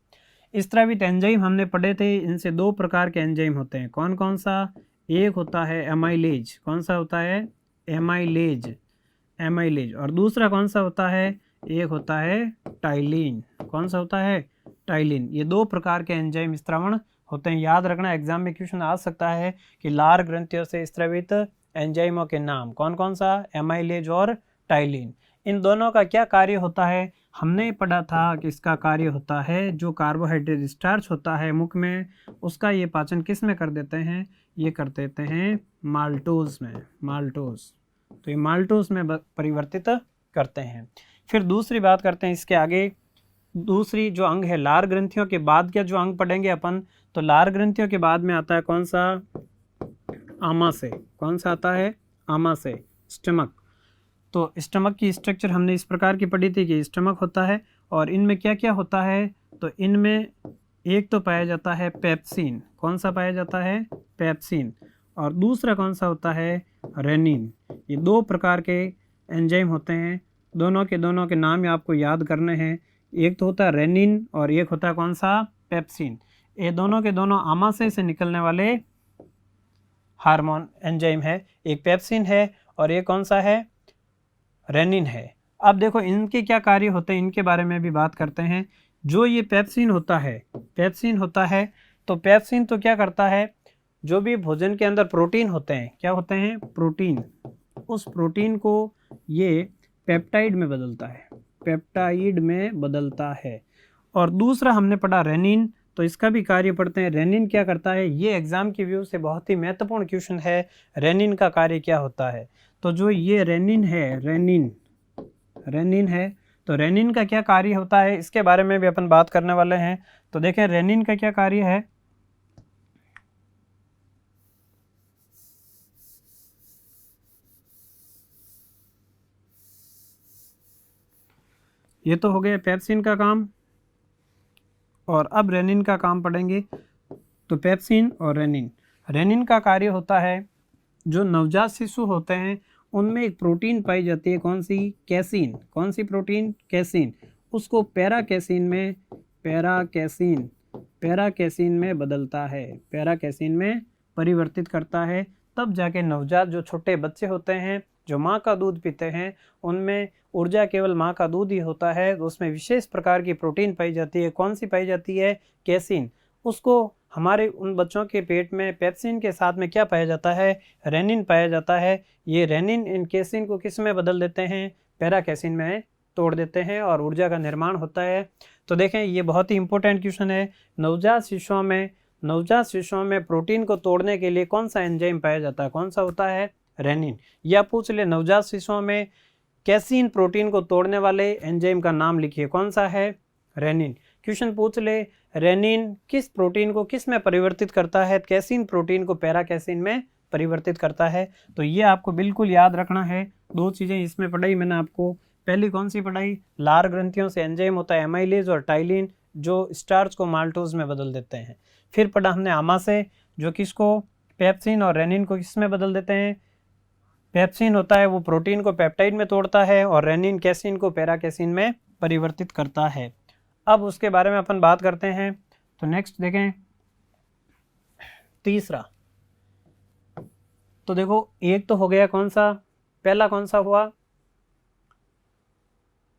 स्त्रावित एंजाइम हमने पढ़े थे, इनसे 2 प्रकार के एंजाइम होते हैं। कौन कौन सा? एक होता है एमाइलेज। कौन सा होता है? Amylase, amylase. और दूसरा कौन सा होता है? एक होता है टाइलिन। कौन सा होता है? टाइलिन। ये 2 प्रकार के एंजाइम स्त्रावण होते हैं। याद रखना, एग्जाम में क्वेश्चन आ सकता है कि लार ग्रंथियों से स्रावित एंजाइमों के नाम कौन कौन सा? एमाइलेज और टाइलिन। इन दोनों का क्या कार्य होता है? हमने पढ़ा था कि इसका कार्य होता है, जो कार्बोहाइड्रेट स्टार्च होता है मुख में, उसका ये पाचन किस में कर देते हैं? ये कर देते हैं माल्टोज में, माल्टोज। तो ये माल्टोज में परिवर्तित करते हैं। फिर दूसरी बात करते हैं इसके आगे। दूसरी जो अंग है, लार ग्रंथियों के बाद क्या जो अंग पढ़ेंगे अपन, तो लार ग्रंथियों के बाद में आता है कौन सा? आमाशय। कौन सा आता है? आमाशय, स्टमक। तो स्टमक की स्ट्रक्चर हमने इस प्रकार की पढ़ी थी कि स्टमक होता है, और इनमें क्या क्या होता है? तो इनमें एक तो पाया जाता है पेप्सिन। कौन सा पाया जाता है? पेप्सिन। और दूसरा कौन सा होता है? रेनिन। ये 2 प्रकार के एंजाइम होते हैं, दोनों के नाम आपको याद करने हैं। एक तो होता है रेनिन और एक होता है कौन सा? पेप्सिन। ये दोनों के दोनों आमाशय से निकलने वाले हार्मोन एंजाइम है। एक पेप्सिन है और एक कौन सा है? रेनिन है। अब देखो, इनके क्या कार्य होते हैं, इनके बारे में भी बात करते हैं। जो ये पेप्सिन होता है, पेप्सिन होता है, तो पेप्सिन तो क्या करता है? जो भी भोजन के अंदर प्रोटीन होते हैं, क्या होते हैं? प्रोटीन। उस प्रोटीन को ये पेप्टाइड में बदलता है, पेप्टाइड में बदलता है। और दूसरा हमने पढ़ा रेनिन, तो इसका भी कार्य पढ़ते हैं। रेनिन क्या करता है? ये एग्जाम की व्यू से बहुत ही महत्वपूर्ण क्वेश्चन है। रेनिन का कार्य क्या होता है? तो जो ये रेनिन है, रेनिन है, तो रेनिन का क्या कार्य होता है, इसके बारे में भी अपन बात करने वाले हैं। तो देखें, रेनिन का क्या कार्य है। ये तो हो गया पेप्सिन का काम, और अब रेनिन का काम पढ़ेंगे। तो पेप्सिन और रेनिन। रेनिन का कार्य होता है, जो नवजात शिशु होते हैं उनमें एक प्रोटीन पाई जाती है, कौन सी? कैसीन। कौन सी प्रोटीन? कैसीन। उसको पैराकैसीन में, पैराकैसीन में बदलता है, पैराकैसीन में परिवर्तित करता है। तब जाके नवजात जो छोटे बच्चे होते हैं, जो माँ का दूध पीते हैं, उनमें ऊर्जा केवल माँ का दूध ही होता है। उसमें विशेष प्रकार की प्रोटीन पाई जाती है। कौन सी पाई जाती है? कैसीन। उसको हमारे उन बच्चों के पेट में पेप्सिन के साथ में क्या पाया जाता है? रेनिन पाया जाता है। ये रेनिन इन कैसीन को किस में बदल देते हैं? पैराकैसीन में तोड़ देते हैं और ऊर्जा का निर्माण होता है। तो देखें, ये बहुत ही इंपॉर्टेंट क्वेश्चन है। नवजात शिशुओं में प्रोटीन को तोड़ने के लिए कौन सा एंजाइम पाया जाता है? कौन सा होता है? रेनिन। या पूछ ले, नवजात शिशुओं में कैसीन प्रोटीन को तोड़ने वाले एंजाइम का नाम लिखिए, कौन सा है? रेनिन। क्वेश्चन पूछ ले, रेनिन किस प्रोटीन को किस में परिवर्तित करता है? कैसीन प्रोटीन को पैराकैसीन में परिवर्तित करता है। तो ये आपको बिल्कुल याद रखना है। 2 चीज़ें इसमें पढ़ाई मैंने आपको। पहली कौन सी पढ़ाई? लार ग्रंथियों से एंजाइम होता है एमाइलेज और टाइलिन, जो स्टार्च को माल्टोज में बदल देते हैं। फिर पढ़ा हमने आमाशय, जो किसको? पेप्सिन और रेनिन को किस में बदल देते हैं? पेप्सिन होता है वो प्रोटीन को पेप्टाइड में तोड़ता है, और रेनिन कैसीन को पैराकैसीन में परिवर्तित करता है। अब उसके बारे में अपन बात करते हैं। तो नेक्स्ट देखें, तो देखो एक तो हो गया कौन सा, पहला कौन सा हुआ,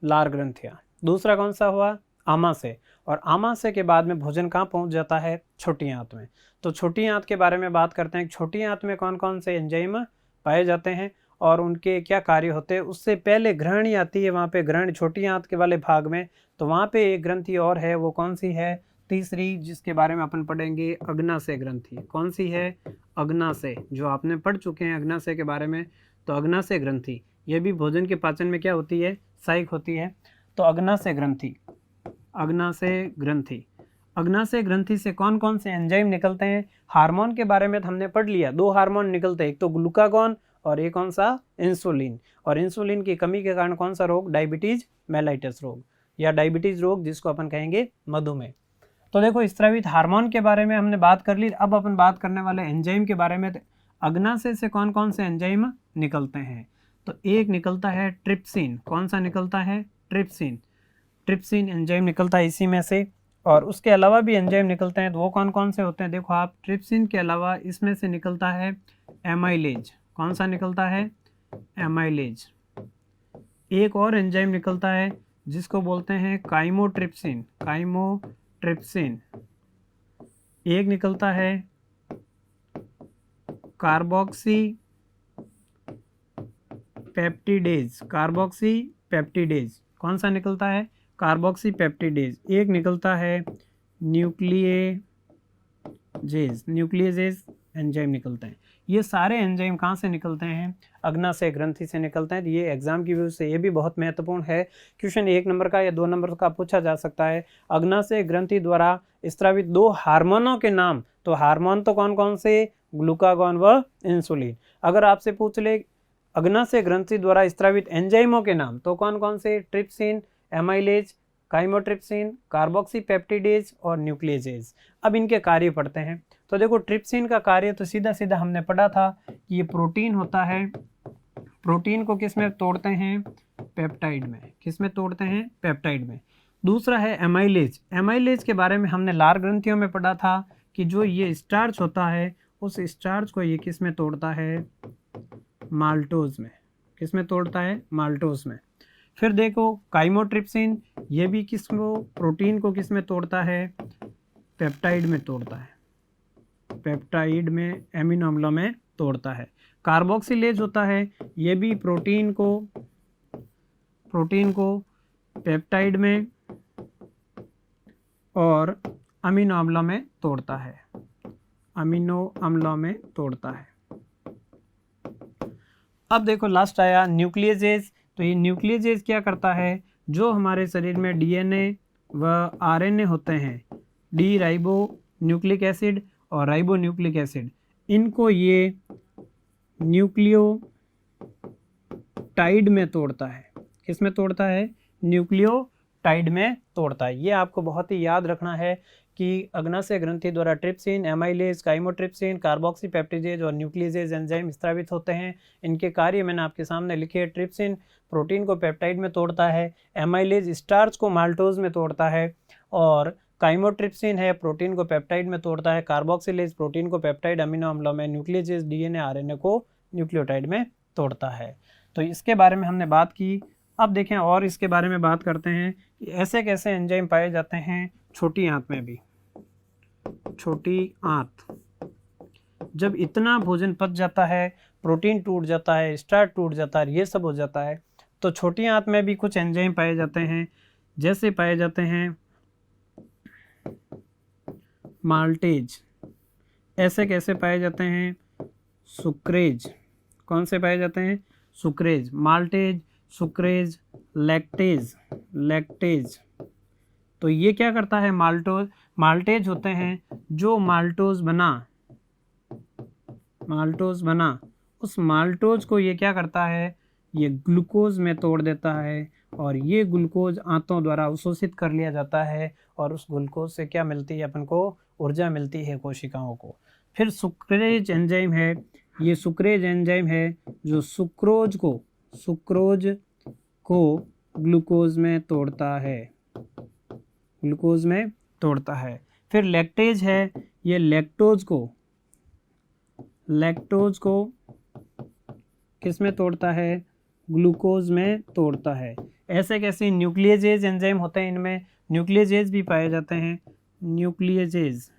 लार ग्रंथिया, दूसरा कौन सा हुआ, आमाशय, और आमाशय के बाद में भोजन कहाँ पहुंच जाता है, छोटी आंत में। तो छोटी आंत के बारे में बात करते हैं, छोटी आंत में कौन कौन से एंजाइम पाए जाते हैं और उनके क्या कार्य होते हैं। उससे पहले ग्रहणी आती है, वहाँ पे ग्रहण छोटी आंत के वाले भाग में, तो वहाँ पे एक ग्रंथि और है, वो कौन सी है, तीसरी, जिसके बारे में अपन पढ़ेंगे, अग्नाशय ग्रंथि। कौन सी है, अग्नाशय, जो आपने पढ़ चुके हैं अग्नाशय के बारे में। तो अग्नाशय ग्रंथि ये भी भोजन के पाचन में क्या होती है, सहायक होती है। तो अग्नाशय ग्रंथि, अग्नाशय ग्रंथि, अग्नाशय ग्रंथि से कौन कौन से एंजाइम निकलते हैं। हार्मोन के बारे में हमने पढ़ लिया, दो हार्मोन निकलते हैं, एक तो ग्लूकागॉन और एक कौन सा, इंसुलिन। और इंसुलिन की कमी के कारण कौन सा रोग, डायबिटीज मेलाइटस रोग या डायबिटीज रोग, जिसको अपन कहेंगे मधुमेह। तो देखो स्रावित हार्मोन के बारे में हमने बात कर ली। अब अपन बात करने वाले एंजाइम के बारे में। अग्नाशय से कौन कौन से एंजाइम निकलते हैं। तो एक निकलता है ट्रिप्सिन। कौन सा निकलता है, ट्रिप्सिन। ट्रिप्सिन एंजाइम निकलता है इसी में से। और उसके अलावा भी एंजाइम निकलते हैं, तो वो कौन कौन से होते हैं, देखो आप, ट्रिप्सिन के अलावा इसमें से निकलता है एमाइलेज। कौन सा निकलता है, एमाइलेज। एक और एंजाइम निकलता है जिसको बोलते हैं काइमोट्रिप्सिन, काइमोट्रिप्सिन। एक निकलता है कार्बोक्सी पेप्टिडेज, कार्बोक्सी पेप्टिडेज। कौन सा निकलता है, कार्बोक्सी पेप्टिडेज। एक निकलता है न्यूक्लिएजेज, न्यूक्लिएजेज एंजाइम निकलते हैं। ये सारे एंजाइम कहाँ से निकलते हैं, अग्नाशय ग्रंथि से निकलते हैं। तो ये एग्जाम की व्यू से ये भी बहुत महत्वपूर्ण है, क्वेश्चन 1 नंबर का या 2 नंबर का पूछा जा सकता है। अग्नाशय ग्रंथि द्वारा स्रावित 2 हार्मोनों के नाम। तो हार्मोन तो कौन कौन से, ग्लूकागॉन व इंसुलिन। अगर आपसे पूछ ले अग्नाशय ग्रंथि द्वारा स्रावित एंजाइमों के नाम, तो कौन कौन से, ट्रिप्सिन, एमाइलेज, काइमोट्रिप्सिन, कार्बोक्सीपेप्टिडेज और न्यूक्लिएजेज। अब इनके कार्य पढ़ते हैं। तो देखो ट्रिप्सिन का कार्य तो सीधा सीधा हमने पढ़ा था कि ये प्रोटीन होता है। प्रोटीन को किस में तोड़ते हैं, पेप्टाइड में। किस में तोड़ते हैं, पेप्टाइड में। दूसरा है एमाइलेज। एमाइलेज के बारे में हमने लार ग्रंथियों में पढ़ा था कि जो ये स्टार्च होता है, उस स्टार्च को ये किस में तोड़ता है, माल्टोज में। किस में तोड़ता है, माल्टोज में। फिर देखो काइमोट्रिप्सिन, ये भी किसको, प्रोटीन को किस में तोड़ता है, पेप्टाइड में तोड़ता है, पेप्टाइड में, एमिनो अम्लों में तोड़ता है। कार्बोक्सिलेज होता है, ये भी प्रोटीन को पेप्टाइड में और अमीनो अम्लों में तोड़ता है, अमीनो अम्लों में तोड़ता है। अब देखो लास्ट आया न्यूक्लिएजेज। तो ये न्यूक्लिएजेज क्या करता है, जो हमारे शरीर में डीएनए व आरएनए होते हैं, डी राइबो न्यूक्लिक एसिड और राइबो न्यूक्लिक एसिड, इनको ये न्यूक्लियोटाइड में तोड़ता है। किस में तोड़ता है, न्यूक्लियोटाइड में तोड़ता है। ये आपको बहुत ही याद रखना है कि अग्नाशय ग्रंथि द्वारा ट्रिप्सिन, एमाइलेज, काइमोट्रिप्सिन, कार्बोक्सीपेप्टिडेज और न्यूक्लिएजेज एंजाइम स्रावित होते हैं। इनके कार्य मैंने आपके सामने लिखे। ट्रिप्सिन प्रोटीन को पेप्टाइड में तोड़ता है, एमाइलेज स्टार्च को माल्टोज में तोड़ता है, और काइमोट्रिप्सिन है प्रोटीन को पेप्टाइड में तोड़ता है, कार्बोक्सिलेज प्रोटीन को पेप्टाइड अमीनो अम्लों में, न्यूक्लिएजेज डीएनए आरएनए को न्यूक्लियोटाइड में तोड़ता है। तो इसके बारे में हमने बात की। अब देखें और इसके बारे में बात करते हैं कि ऐसे कैसे एंजाइम पाए जाते हैं छोटी आंत में भी। छोटी आंत, जब इतना भोजन पच जाता है, प्रोटीन टूट जाता है, स्टार्च टूट जाता है, ये सब हो जाता है, तो छोटी आंत में भी कुछ एंजाइम पाए जाते हैं। जैसे पाए जाते हैं माल्टेज। ऐसे कैसे पाए जाते हैं, सुक्रेज। कौन से पाए जाते हैं, sucrase, maltase, sucrase, lactase, lactase. तो ये क्या करता है, माल्टेज होते हैं जो माल्टोज बना, उस माल्टोज को ये क्या करता है, ये ग्लूकोज में तोड़ देता है, और ये ग्लूकोज आंतों द्वारा अवशोषित कर लिया जाता है, और उस ग्लूकोज से क्या मिलती है, अपन को ऊर्जा मिलती है कोशिकाओं को। फिर सुक्रेज एंजाइम है, ये सुक्रेज एंजाइम है जो सुक्रोज को ग्लूकोज में तोड़ता है, ग्लूकोज में तोड़ता है। फिर लैक्टेज है, ये लैक्टोज को किस में तोड़ता है? ग्लूकोज में तोड़ता है। ऐसे कैसे न्यूक्लियेजेज एंजाइम होते हैं, इनमें न्यूक्लियेजेज भी पाए जाते हैं। न्यूक्लियेजेज,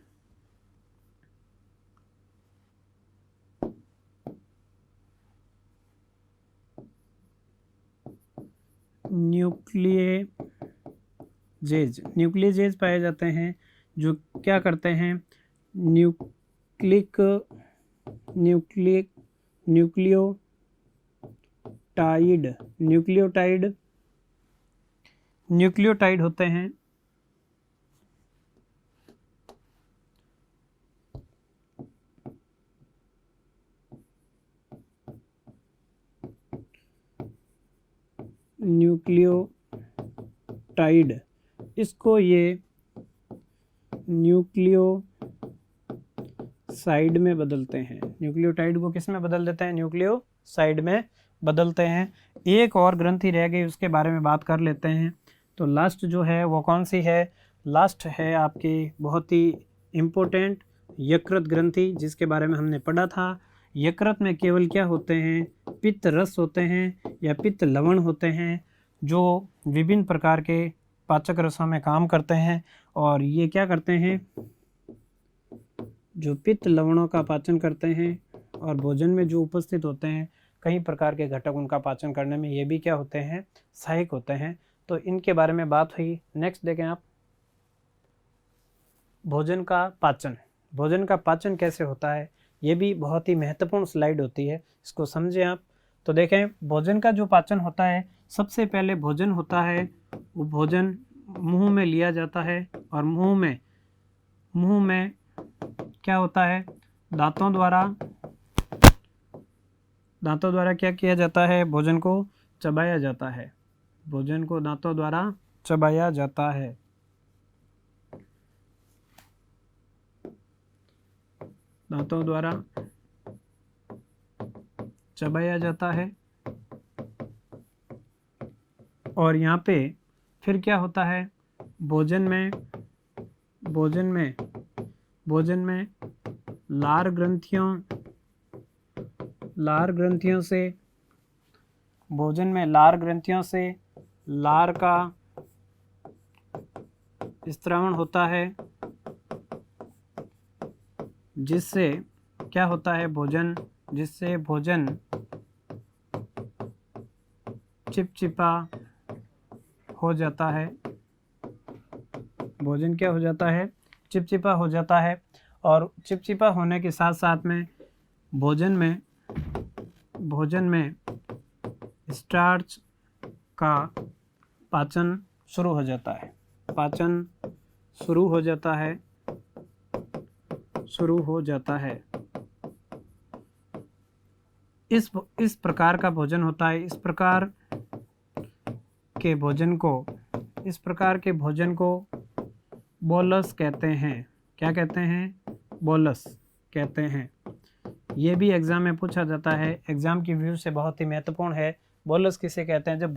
न्यूक्लियेजेज पाए जाते हैं जो क्या करते हैं? न्यूक्लियोटाइड होते हैं। न्यूक्लियोटाइड, इसको ये न्यूक्लियोसाइड में बदलते हैं। न्यूक्लियोटाइड को किस में बदल देते हैं? न्यूक्लियोसाइड में बदलते हैं। एक और ग्रंथि रह गई, उसके बारे में बात कर लेते हैं। तो लास्ट जो है वो कौन सी है? लास्ट है आपकी बहुत ही इम्पोर्टेंट यकृत ग्रंथि, जिसके बारे में हमने पढ़ा था। यकृत में केवल क्या होते हैं? पित्त रस होते हैं या पित्त लवण होते हैं, जो विभिन्न प्रकार के पाचक रसों में काम करते हैं। और ये क्या करते हैं? जो पित्त लवणों का पाचन करते हैं और भोजन में जो उपस्थित होते हैं कई प्रकार के घटक, उनका पाचन करने में ये भी क्या होते हैं? सहायक होते हैं। तो इनके बारे में बात हुई। नेक्स्ट देखें आप, भोजन का पाचन। भोजन का पाचन कैसे होता है? ये भी बहुत ही महत्वपूर्ण स्लाइड होती है, इसको समझें आप। तो देखें, भोजन का जो पाचन होता है, सबसे पहले भोजन होता है वो भोजन मुंह में लिया जाता है और मुंह में क्या होता है? दांतों द्वारा क्या किया जाता है? भोजन को चबाया जाता है। भोजन को दांतों द्वारा चबाया जाता है। दांतों द्वारा चबाया जाता है। और यहाँ पे फिर क्या होता है? भोजन में लार ग्रंथियों से लार का स्त्रावण होता है, जिससे क्या होता है? जिससे भोजन चिपचिपा हो जाता है। भोजन क्या हो जाता है? चिपचिपा हो जाता है। और चिपचिपा होने के साथ साथ में भोजन में स्टार्च का पाचन शुरू हो जाता है। इस प्रकार का भोजन होता है। इस प्रकार के भोजन को बोलस कहते हैं। क्या कहते हैं? बोलस कहते हैं। ये भी एग्जाम में पूछा जाता है, एग्जाम की व्यू से बहुत ही महत्वपूर्ण है। बोलस किसे कहते हैं? जब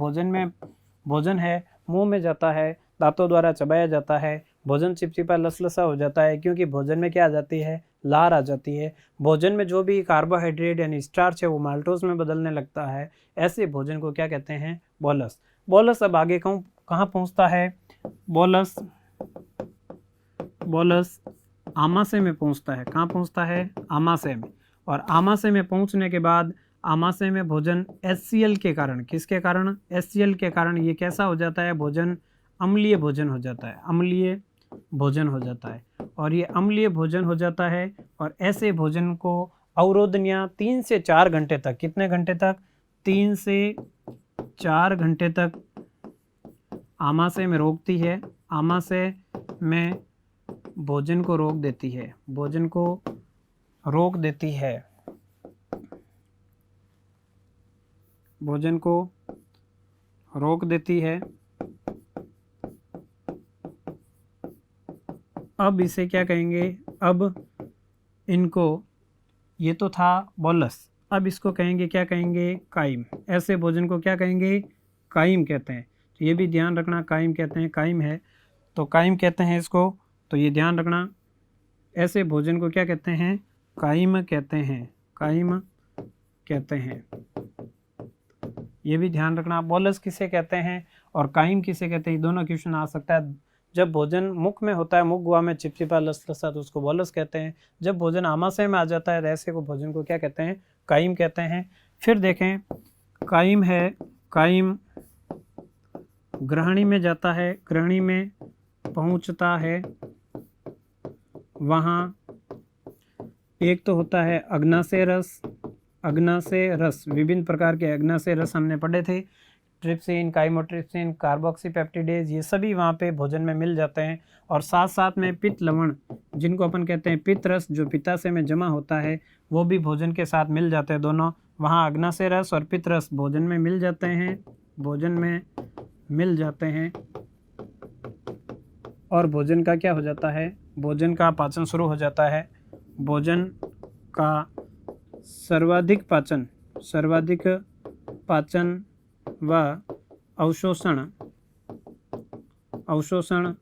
भोजन है मुंह में जाता है, दांतों द्वारा चबाया जाता है, भोजन चिपचिपा लसलसा हो जाता है, क्योंकि भोजन में क्या आ जाती है? लार आ जाती है। भोजन में जो भी कार्बोहाइड्रेट यानी स्टार्च है वो माल्टोज में बदलने लगता है। ऐसे भोजन को क्या कहते हैं? बोलस। बोलस अब आगे कहाँ पहुँचता है? बोलस आमाशय में पहुँचता है। कहाँ पहुँचता है? आमाशय में। और आमाशय में पहुँचने के बाद आमाशय में भोजन HCl के कारण, किसके कारण? HCl के कारण ये कैसा हो जाता है? भोजन अम्लीय भोजन हो जाता है। और ये अम्लीय भोजन हो जाता है। और ऐसे भोजन को अवरोधनिया 3 से 4 घंटे तक, कितने घंटे तक? 3 से 4 घंटे तक आमाशय में रोकती है। आमाशय में भोजन को रोक देती है। अब इसे क्या कहेंगे? अब इनको, ये तो था बोलस, अब इसको कहेंगे, क्या कहेंगे? काइम। ऐसे भोजन को क्या कहेंगे? काइम कहते हैं। तो ये भी ध्यान रखना, काइम कहते हैं। काइम है तो काइम कहते हैं इसको, तो ये ध्यान रखना। ऐसे भोजन को क्या कहते हैं? काइम कहते हैं। ये भी ध्यान रखना। बोलस किसे कहते हैं और कायम किसे कहते हैं, दोनों क्वेश्चन आ सकता है। जब भोजन मुख में होता है, मुख गुहा में चिपचिपा लसलसा, तो उसको बोलस कहते हैं। जब भोजन आमाशय में आ जाता है, ऐसे को भोजन को क्या कहते हैं, कायम कहते हैं। फिर देखें, कायम है, कायम ग्रहणी में जाता है, ग्रहणी में पहुंचता है, वहाँ एक तो होता है अग्नाशय रस, अग्नाशय रस, विभिन्न प्रकार के अग्नाशय रस हमने पढ़े थे, ट्रिप्सिन, काइमोट्रिप्सिन, कार्बोक्सीपेप्टिडेज, ये सभी वहाँ पे भोजन में मिल जाते हैं। और साथ साथ में पित्त लवण, जिनको अपन कहते हैं पित्त रस, जो पित्ताशय में जमा होता है, वो भी भोजन के साथ मिल जाते हैं दोनों। वहाँ अग्नाशय रस और पित्त रस भोजन में मिल जाते हैं, भोजन में मिल जाते हैं। और भोजन का क्या हो जाता है, भोजन का पाचन शुरू हो जाता है। भोजन का सर्वाधिक पाचन व अवशोषण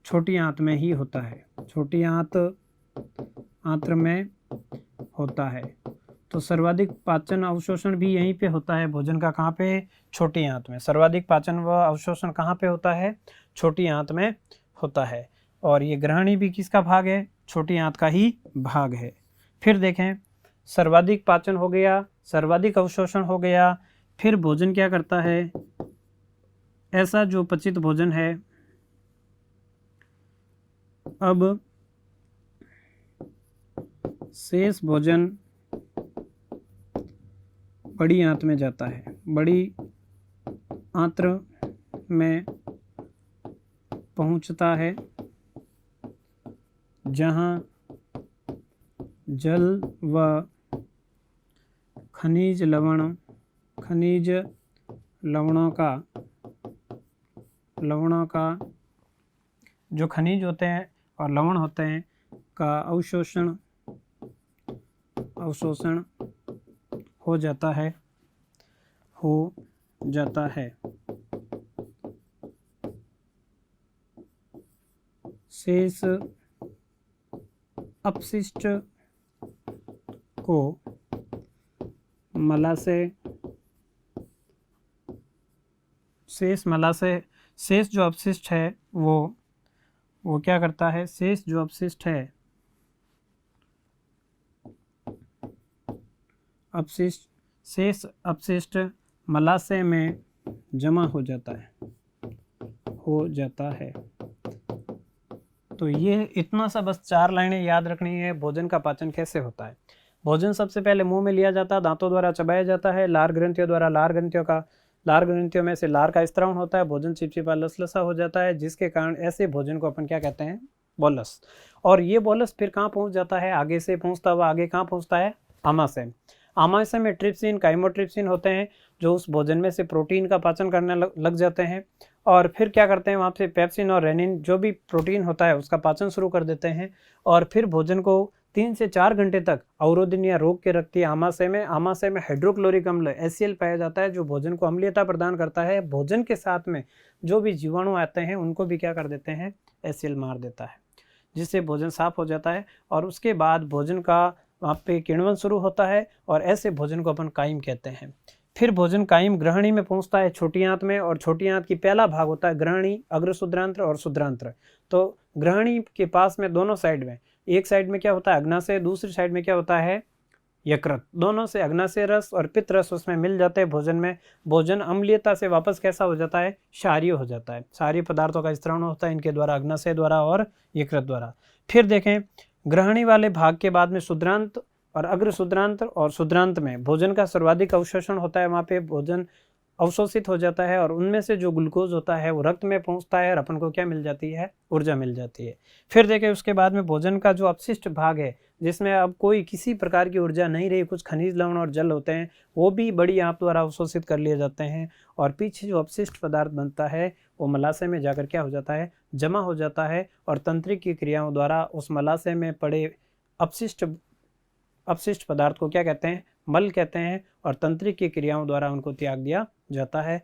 छोटी आंत में ही होता है, छोटी आंत्र में होता है। तो सर्वाधिक पाचन अवशोषण भी यहीं पे होता है भोजन का, कहाँ पे, छोटी आंत में। सर्वाधिक पाचन व अवशोषण कहाँ पे होता है, छोटी आंत में होता है। और ये ग्रहणी भी किसका भाग है, छोटी आंत का ही भाग है। फिर देखें, सर्वाधिक पाचन हो गया, सर्वाधिक अवशोषण हो गया। फिर भोजन क्या करता है, ऐसा जो पचित भोजन है, अब शेष भोजन बड़ी आंत में जाता है, बड़ी आंत्र में पहुंचता है, जहां जल व खनिज लवणों का जो खनिज होते हैं और लवण होते हैं का अवशोषण हो जाता है। शेष अपशिष्ट को मलाशय, शेष जो अपशिष्ट है वो क्या करता है, शेष जो अपशिष्ट है, शेष अपशिष्ट मलाशय में जमा हो जाता है। तो ये इतना सा बस 4 लाइनें याद रखनी है। भोजन का पाचन कैसे होता है, भोजन सबसे पहले मुंह में लिया जाता है, दांतों द्वारा चबाया जाता है, लार ग्रंथियों द्वारा, लार ग्रंथियों में से लार का स्त्रावन होता है, भोजन चिपचिपा लसलसा हो जाता है, जिसके कारण ऐसे भोजन को अपन क्या कहते हैं, बोलस। और ये बोलस फिर कहाँ पहुँच जाता है, आगे से पहुँचता हुआ आगे कहाँ पहुँचता है, आमाशय। आमाशय में ट्रिप्सिन, काइमोट्रिप्सिन होते हैं, जो उस भोजन में से प्रोटीन का पाचन करने लग जाते हैं। और फिर क्या करते हैं, वहाँ से पेप्सिन और रेनिन, जो भी प्रोटीन होता है, उसका पाचन शुरू कर देते हैं। और फिर भोजन को 3 से 4 घंटे तक अवरोधन या रोक के रखती है आमाशय में। आमाशय में हाइड्रोक्लोरिक अम्ल HCl पाया जाता है, जो भोजन को अम्लीयता प्रदान करता है। भोजन के साथ में जो भी जीवाणु आते हैं उनको भी क्या कर देते हैं, HCl मार देता है, जिससे भोजन साफ हो जाता है। और उसके बाद भोजन का वहाँ पे किण्वन शुरू होता है, और ऐसे भोजन को अपन कायम कहते हैं। फिर भोजन कायम ग्रहणी में पहुंचता है, छोटी आंत में, और छोटी आंत की पहला भाग होता है ग्रहणी, अग्रशुद्रांत्र और शुद्रांत्र। तो ग्रहणी के पास में दोनों साइड में, एक साइड में क्या होता है, अग्नाशय, दूसरी साइड में क्या होता है, यकृत। दोनों से अग्नाशय रस और पित्त रस उसमें मिल जाते हैं भोजन में। भोजन अम्लीयता से वापस कैसा हो जाता है, क्षारीय हो जाता है। क्षारीय पदार्थों का स्त्रावन होता है इनके द्वारा, अग्नाशय द्वारा और यकृत द्वारा। फिर देखें, ग्रहणी वाले भाग के बाद में शुद्रांत और अग्रशुद्रांत और शुद्रांत में भोजन का सर्वाधिक अवशोषण होता है। वहाँ पे भोजन अवशोषित हो जाता है, और उनमें से जो ग्लूकोज होता है वो रक्त में पहुँचता है, और अपन को क्या मिल जाती है, ऊर्जा मिल जाती है। फिर देखें, उसके बाद में भोजन का जो अपशिष्ट भाग है, जिसमें अब कोई किसी प्रकार की ऊर्जा नहीं रही, कुछ खनिज लवण और जल होते हैं, वो भी बड़ी आंत द्वारा अवशोषित कर लिए जाते हैं। और पीछे जो अपशिष्ट पदार्थ बनता है वो मलाशय में जाकर क्या हो जाता है, जमा हो जाता है, और तंत्रिक की क्रियाओं द्वारा उस मलाशय में पड़े अपशिष्ट पदार्थ को क्या कहते हैं, मल कहते हैं, और तंत्रिक की क्रियाओं द्वारा उनको त्याग दिया जाता है।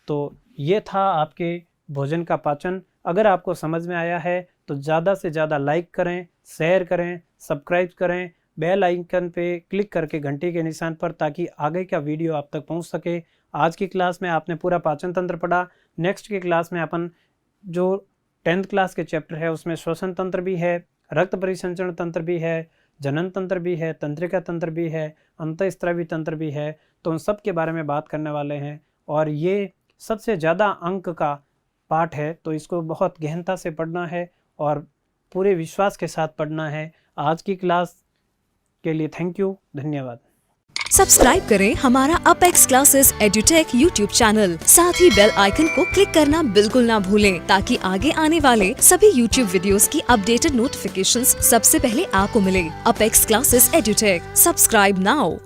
तो ये था आपके भोजन का पाचन। अगर आपको समझ में आया है तो ज़्यादा से ज़्यादा लाइक करें, शेयर करें, सब्सक्राइब करें, बेल आइकन पे क्लिक करके घंटी के निशान पर, ताकि आगे का वीडियो आप तक पहुंच सके। आज की क्लास में आपने पूरा पाचन तंत्र पढ़ा। नेक्स्ट की क्लास में अपन जो 10th क्लास के चैप्टर है उसमें श्वसन तंत्र भी है, रक्त परिसंचरण तंत्र भी है, जनन तंत्र भी है, तंत्रिका तंत्र भी है, अंतःस्रावी तंत्र भी है। तो उन सब के बारे में बात करने वाले हैं और ये सबसे ज़्यादा अंक का पाठ है, तो इसको बहुत गहनता से पढ़ना है और पूरे विश्वास के साथ पढ़ना है। आज की क्लास के लिए थैंक यू, धन्यवाद। सब्सक्राइब करें हमारा apex classes edutech YouTube channel, साथ ही बेल आइकन को क्लिक करना बिल्कुल ना भूलें, ताकि आगे आने वाले सभी यूट्यूब वीडियोस की अपडेटेड नोटिफिकेशंस सबसे पहले आपको मिले। Apex classes edutech, subscribe now.